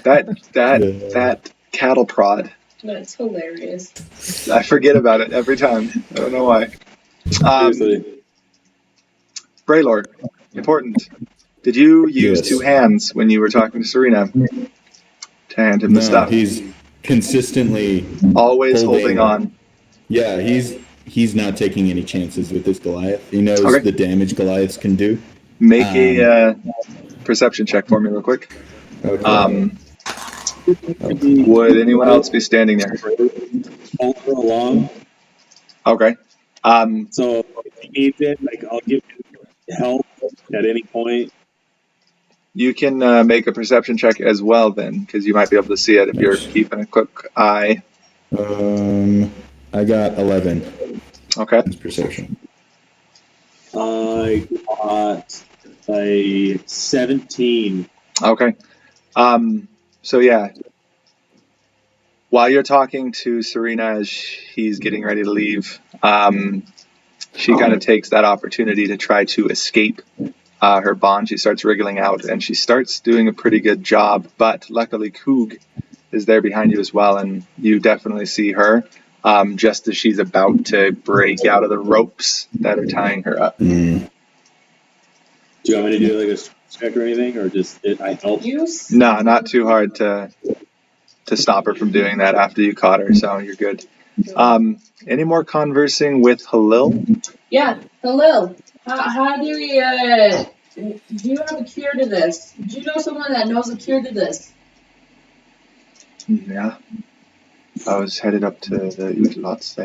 That cattle prod. That's hilarious. I forget about it every time. I don't know why. Seriously. Braylor, important. Did you use Yes. two hands when you were talking to Serena to hand him the No, stuff? he's consistently Always holding on. Yeah, he's not taking any chances with this Goliath. He knows Okay. the damage Goliaths can do. Make a perception check for me real quick. Okay. Would anyone else be standing there? Hold her along. Okay. So if he needs it, like I'll give him help at any point. You can make a perception check as well then, because you might be able to see it if you're keeping a quick eye. I got 11. Okay. That's perception. I got a 17. Okay. So yeah, while you're talking to Serena as he's getting ready to leave, she kind of takes that opportunity to try to escape her bond. She starts wriggling out, and she starts doing a pretty good job. But luckily, Coog is there behind you as well, and you definitely see her just as she's about to break out of the ropes that are tying her up. Mm. Do you want me to do like a check or anything, or just I help? No, not too hard to stop her from doing that after you caught her, so you're good. Any more conversing with Halil? Yeah, Halil. How do we, do you have a cure to this? Do you know someone that knows a cure to this? Yeah. I was headed up to the Utalots.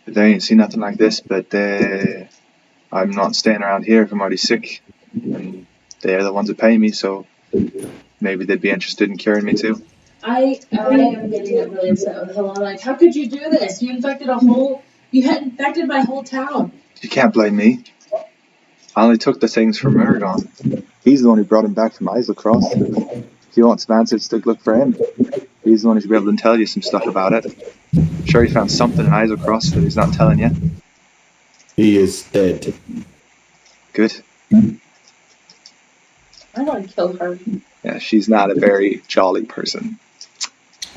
They ain't seen nothing like this, but I'm not staying around here if I'm already sick. And they're the ones that pay me, so maybe they'd be interested in curing me too. I am getting really upset with Halil. Like, how could you do this? You had infected my whole town. You can't blame me. I only took the things from Aragon. He's the one who brought him back from Islecross. If you want some answers, look for him. He's the one who should be able to tell you some stuff about it. I'm sure he found something in Islecross that he's not telling you. He is dead. Good. I want to kill her. Yeah, she's not a very jolly person.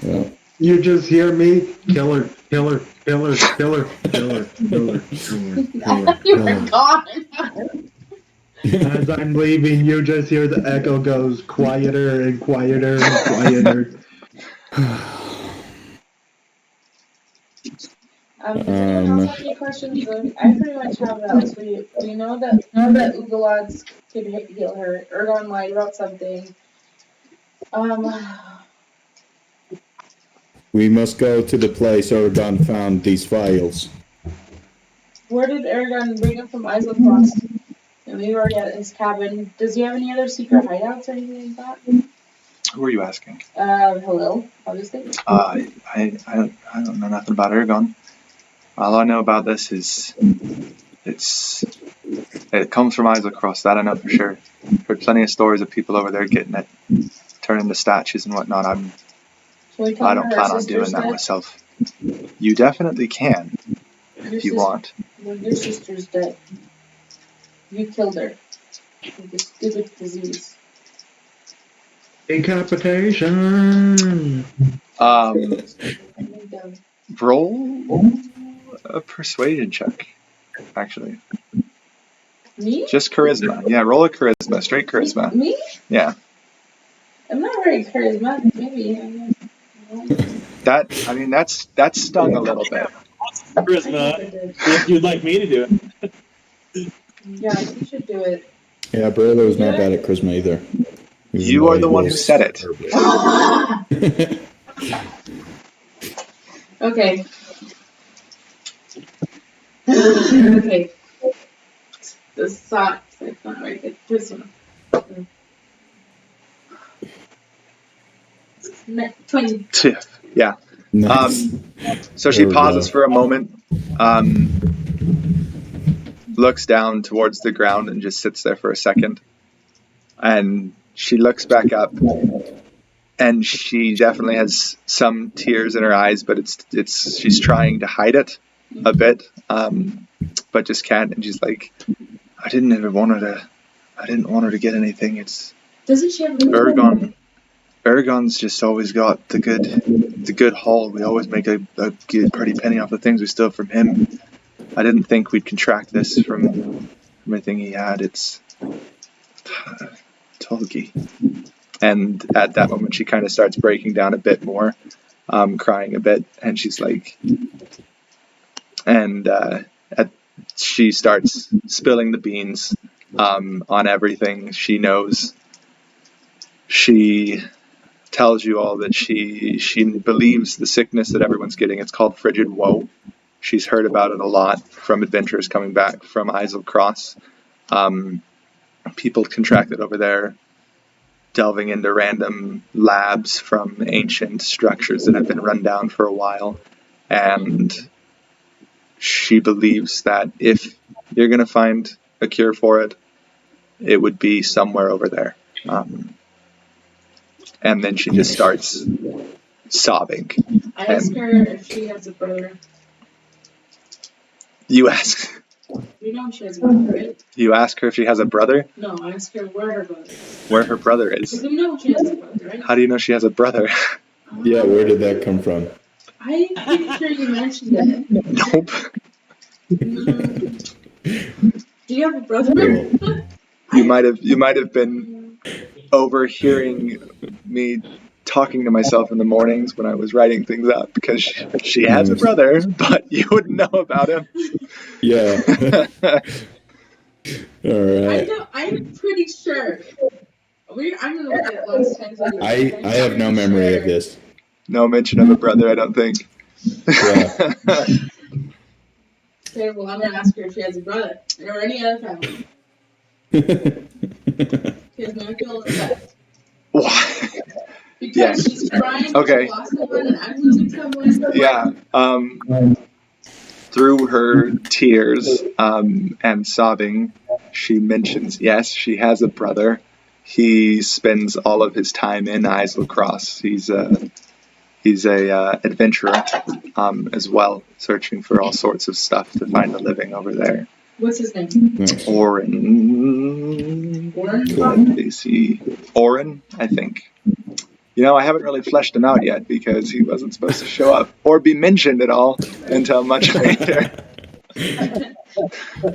Well, You just hear me, killer, killer, killer, killer, killer, killer, killer, You were killer. gone. As I'm leaving, you just hear the echo goes quieter and quieter and quieter. Does anyone else have any questions? I pretty much have those. We know that Ugolots could heal her. Ergon lied about something. we must go to the place Oregon found these files. Where did Ergon bring him from Islecross? And we were already at his cabin. Does he have any other secret hideouts or anything like that? Who are you asking? Hello, obviously. I don't know nothing about Ergon. All I know about this is it comes from Islecross, that I know for sure. Heard plenty of stories of people over there getting it, turning into statues and whatnot. Can we tell I her don't her plan on sister's doing that dead? myself. You definitely can if you want. Well, your sister's dead. You killed her with this stupid disease. Decapitation. Roll a persuasion check, actually. Me? Just charisma. Yeah, roll a charisma, straight charisma. Me? Yeah. I'm not very charismatic. Maybe. That stung a little bit. Charisma, if you'd like me to do it. Yeah, you should do it. Yeah, Braylor's not bad at charisma either. Even You though are he the one who rolls said it. terribly. Okay. Okay. The socks. That's not right. It's this one. 20. Yeah. Nice. So she There we pauses go. for a moment, looks down towards the ground and just sits there for a second. And she looks back up, and she definitely has some tears in her eyes, but she's trying to hide it a bit, but just can't. And she's like, I didn't want her to get anything. It's Doesn't she have a Ergon. Ergon's just always got the good haul. We always make a good pretty penny off the things we steal from him. I didn't think we'd contract this from everything he had. It's Tolgi. And at that moment, she kind of starts breaking down a bit more, crying a bit, and she's like, and she starts spilling the beans on everything she knows. She tells you all that she believes the sickness that everyone's getting. It's called frigid woe. She's heard about it a lot from adventurers coming back from Islecross. People contracted over there, delving into random labs from ancient structures that have been run down for a while. And she believes that if you're going to find a cure for it, it would be somewhere over there. And then she just starts sobbing. I asked her if she has a brother. You ask You know she has a brother, right? You ask her if she has a brother? No, I asked her where her brother is. Where her brother is? Because we know she has a brother, right? How do you know she has a brother? Yeah, where did that come from? I'm pretty sure you mentioned it. Nope. Do you have a brother? Cool. You might have been overhearing me talking to myself in the mornings when I was writing things up, because she has a brother, but you wouldn't know about him. Yeah. All right. I'm pretty sure. I'm gonna look at it last time. I have no memory of this. No mention of a brother, I don't think. Yeah. Okay, well, I'm gonna ask her if she has a brother or any other family. Because my feel upset. Why? Because she's crying. Okay. She lost someone, and I'm losing someone. Yeah. Through her tears and sobbing, she mentions, yes, she has a brother. He spends all of his time in Islecross. He's a adventurer as well, searching for all sorts of stuff to find a living over there. What's his name? Nice. Oren. Oren, I think. You know, I haven't really fleshed him out yet because he wasn't supposed to show up or be mentioned at all until much later.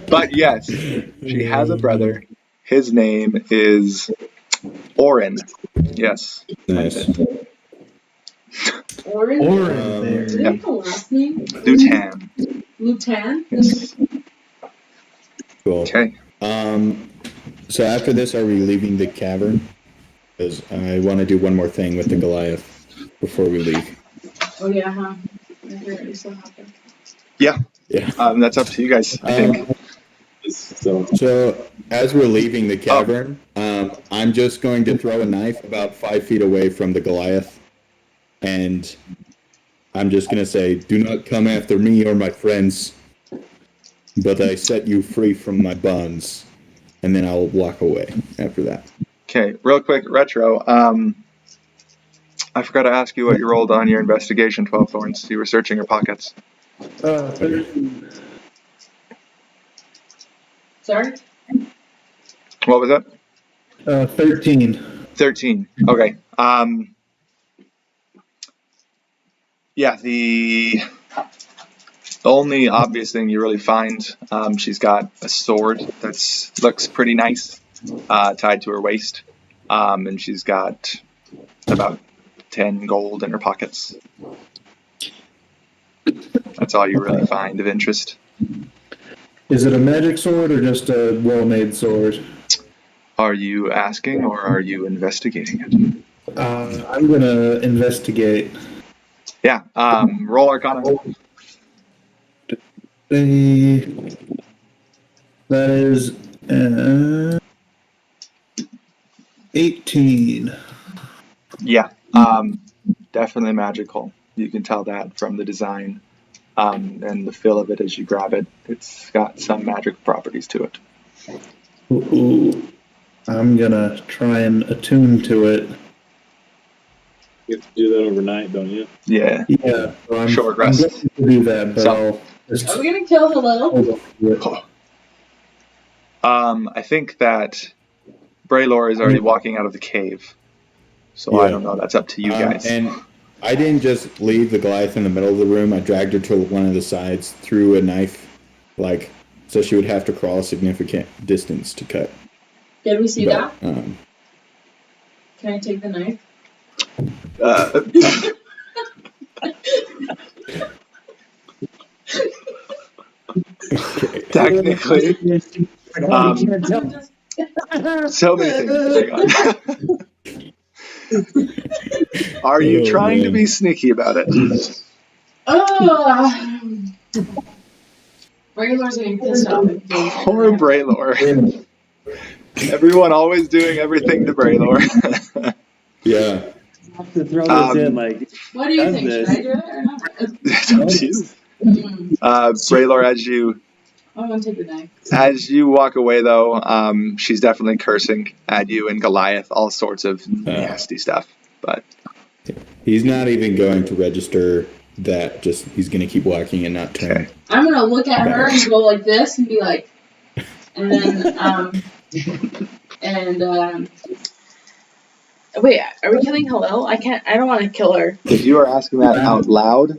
But yes, she has a brother. His name is Oren. Yes. Nice. Oren? Oren. Do they have a last name? Lutan. Lutan? Yes. Cool. Okay. So after this, are we leaving the cavern? Because I want to do one more thing with the Goliath before we leave. Oh, yeah, huh? I hear it so happen. Yeah. Yeah. That's up to you guys, I think. is. So So as we're leaving the cavern, I'm just going to throw a knife about 5 feet away from the Goliath, and I'm just going to say, "Do not come after me or my friends, but I set you free from my bonds," and then I'll walk away after that. Okay, real quick, Retro. I forgot to ask you what you rolled on your investigation, 12 Thorns. You were searching your pockets. 13. Sorry? What was that? 13. 13. Okay. Yeah, the only obvious thing you really find, she's got a sword that looks pretty nice, tied to her waist, and she's got about 10 gold in her pockets. That's all you really find of interest. Is it a magic sword or just a well-made sword? Are you asking or are you investigating it? I'm gonna investigate. Yeah, roll Arcana. That is 18. Yeah, definitely magical. You can tell that from the design and the feel of it as you grab it. It's got some magic properties to it. Ooh. I'm gonna try and attune to it. you have to do that overnight, don't you? Yeah. Yeah, so I'm Short going rest. to do that, but So- I'll just Are we gonna kill Hello? hold on to it. I think that Braylor is already walking out of the cave. So I Yeah. don't know. That's up to you guys. And I didn't just leave the Goliath in the middle of the room. I dragged her to one of the sides, threw a knife, so she would have to crawl a significant distance to cut. Did we see But, that? Can I take the knife? Technically, so many things going on. Are you trying to be sneaky about it? Regular's getting pissed off. Poor Braylor. Everyone always doing everything to Braylor. Yeah. I have to throw this in, What do you think? Should I do it or not? It's up to you. Braylor, I'm gonna take the knife. as you walk away, though, she's definitely cursing at you and Goliath, all sorts of nasty stuff. But He's not even going to register that. Just he's going to keep walking and not turn. okay. I'm gonna look at her and go like this and be like, and then wait, are we killing Hello? I don't want to kill her. If you are asking that out loud,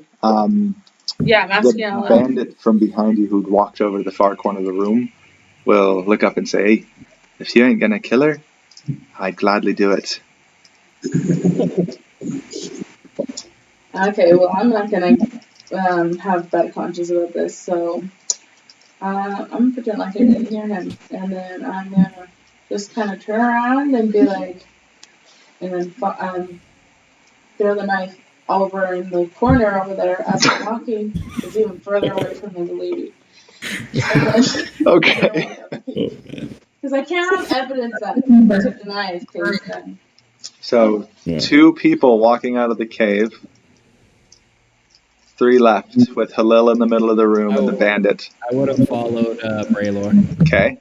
Yeah, I'm asking the out loud. bandit from behind you who'd walked over to the far corner of the room will look up and say, "Hey, if you ain't gonna kill her, I'd gladly do it." Okay, well, I'm not gonna have bad conscience about this, so I'm gonna pretend like I didn't hear him, and then I'm gonna just kind of turn around and be like, and then throw the knife over in the corner over there as I'm walking. It's even further away from the lady. Okay. Because I can't have evidence that I took the knife. Cause then So, 2 people walking out of the cave. 3 left, with Halil in the middle of the room and the bandit. I would have followed Braylor. Okay.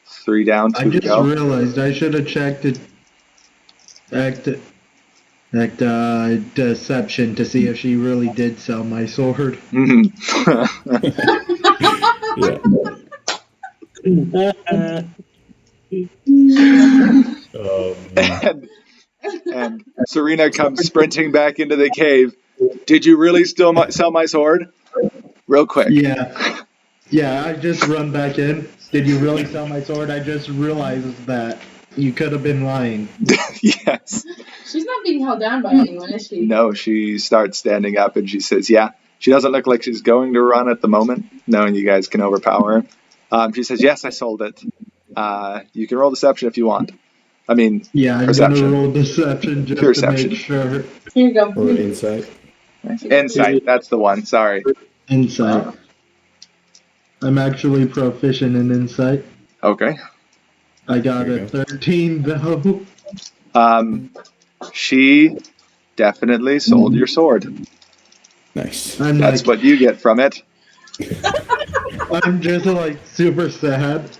3 down, 2 I to just go. realized I should have checked deception to see if she really did sell my sword. And Serena comes sprinting back into the cave. Did you really sell my sword? Real quick. Yeah, I just run back in. Did you really sell my sword? I just realized that you could have been lying. Yes. she's not being held down by anyone, is she? No, she starts standing up and she says, yeah. She doesn't look like she's going to run at the moment, knowing you guys can overpower her. She says, yes, I sold it. You can roll deception if you want. I mean, Yeah, I'm perception. gonna roll deception just Perception. to make sure. Here you go. Or insight. Insight, that's the one. Sorry. Insight. I'm actually proficient in insight. Okay. I got There a you 13 though. She definitely sold your sword. Nice. I'm That's like, what you get from it. I'm just like super sad.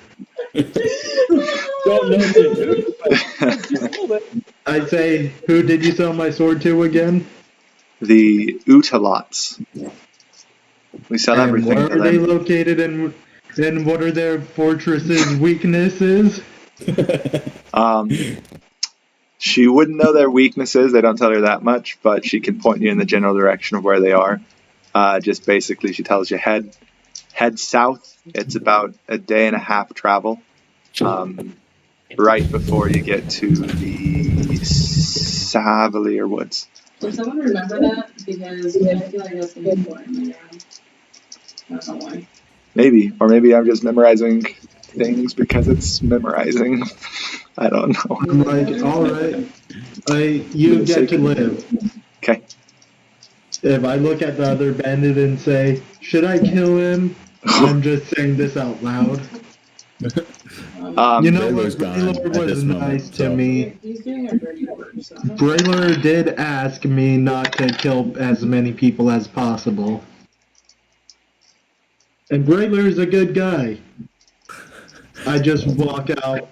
Don't mention it. She sold it. I say, who did you sell my sword to again? The Utalots. We sell And everything where to are they them. located and what are their fortresses' weaknesses? She wouldn't know their weaknesses. They don't tell her that much, but she can point you in the general direction of where they are. Just basically, she tells you head south. It's about a day and a half travel. Right before you get to the Savalier Woods. Does someone remember that? Because I feel like that's been important later on. I don't know why. Maybe. Or maybe I'm just memorizing things because it's memorizing. I don't know. I'm like, alright, you get to live. Okay. If I look at the other bandit and say, should I kill him? I'm just saying this out loud. You know what? Braylor's gone Braylor at was this nice moment, to so- me. He's doing a great work, so. Braylor did ask me not to kill as many people as possible. And Braylor's a good guy. I just walk out,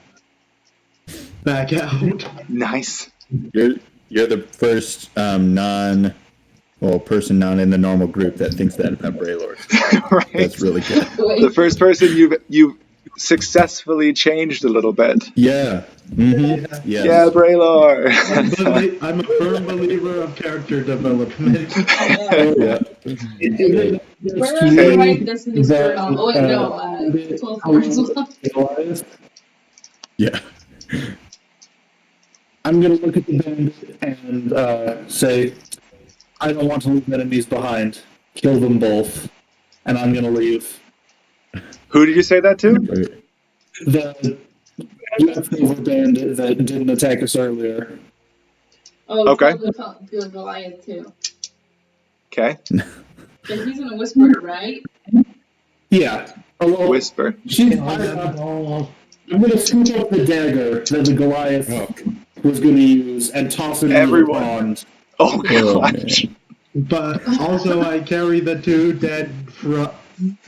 back out. Nice. You're the first person not in the normal group that thinks that about Braylor. Right. That's really good. The first person you've successfully changed a little bit. Yeah. Mm-hmm. Yes. Yeah, Braylor. I'm a firm believer of character development. Yeah. Where else do I Destiny's Journal? Oh, wait, no, 12 Hours Left. Yeah. I'm going to look at the bandit and say, I don't want to leave enemies behind. Kill them both. And I'm going to leave. Who did you say that to? The leftover bandit that didn't attack us earlier. Oh, Okay. Kill Goliath, too. Okay. But he's in a whisper, right? Yeah. Well, Whisper. she's higher up. I'm going to scoop up the dagger that the Goliath was going to use and toss it into the Everyone. pond. Oh, Oh, gosh. man. But also I carry the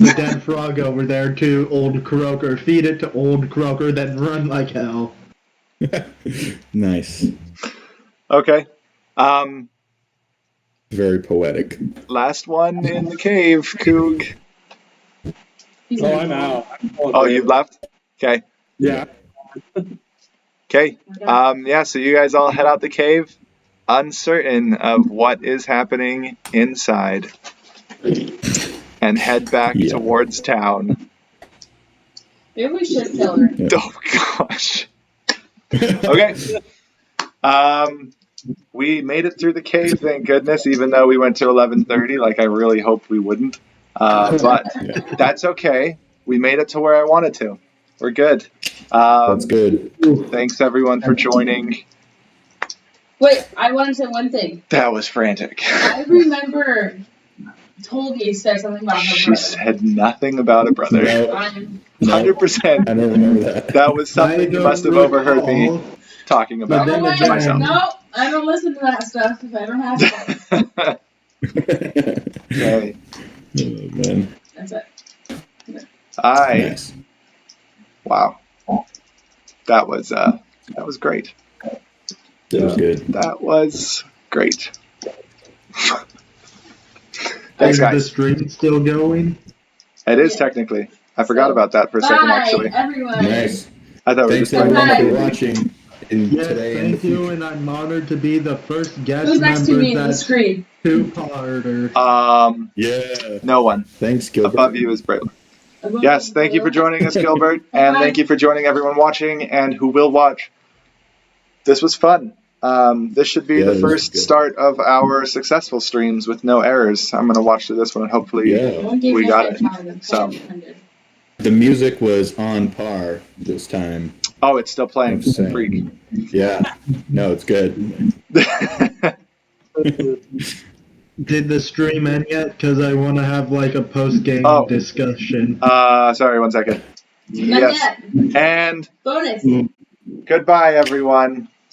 dead frog over there to old Croaker, feed it to old Croaker, then run like hell. Nice. Okay. Very poetic. Last one in the cave, Coog. Oh, I'm out. Oh, you've left? Okay. Yeah. Okay. Yeah, so you guys all head out the cave, uncertain of what is happening inside, and head back Yeah. towards town. Maybe we should kill her. Oh, gosh. Okay. We made it through the cave, thank goodness, even though we went to 11:30, like I really hoped we wouldn't. But that's okay. We made it to where I wanted to. We're good. That's good. Thanks, everyone, for joining. Wait, I want to say one thing. That was frantic. I remember Toby said something about her She brother. said nothing about a brother. No, 100%. I don't remember that. That was something you must have overheard me talking about But then wait, to myself. no, I don't listen to that stuff if I don't have to. Okay. Oh, man. That's it. Nice. Wow. That was great. That was good. That was great. Is Thanks, the guys. stream still going? It is technically. I forgot about that for a second, Bye, actually. everyone. Nice. I thought we were Thanks just everyone Bye. for watching Yes, today and the thank you, future. and I'm honored to be the first guest Who's next to member me in the that's screen? two-parter. Yeah. No one. Thanks, Gilbert. Above you is Braylon. Yes, thank you for joining us, Gilbert, and thank you for joining everyone watching and who will watch. This was fun. This should be Yeah, the this was first good. start of our successful streams with no errors. I'm going to watch through this one and hopefully Yeah. we got it. So, The music was on par this time. oh, it's still playing. I'm saying. Freak. Yeah. No, it's good. Did the stream end yet? Because I want to have like a post-game Oh. discussion. Sorry, 1 second. Not Yes. yet. And Bonus. goodbye, everyone.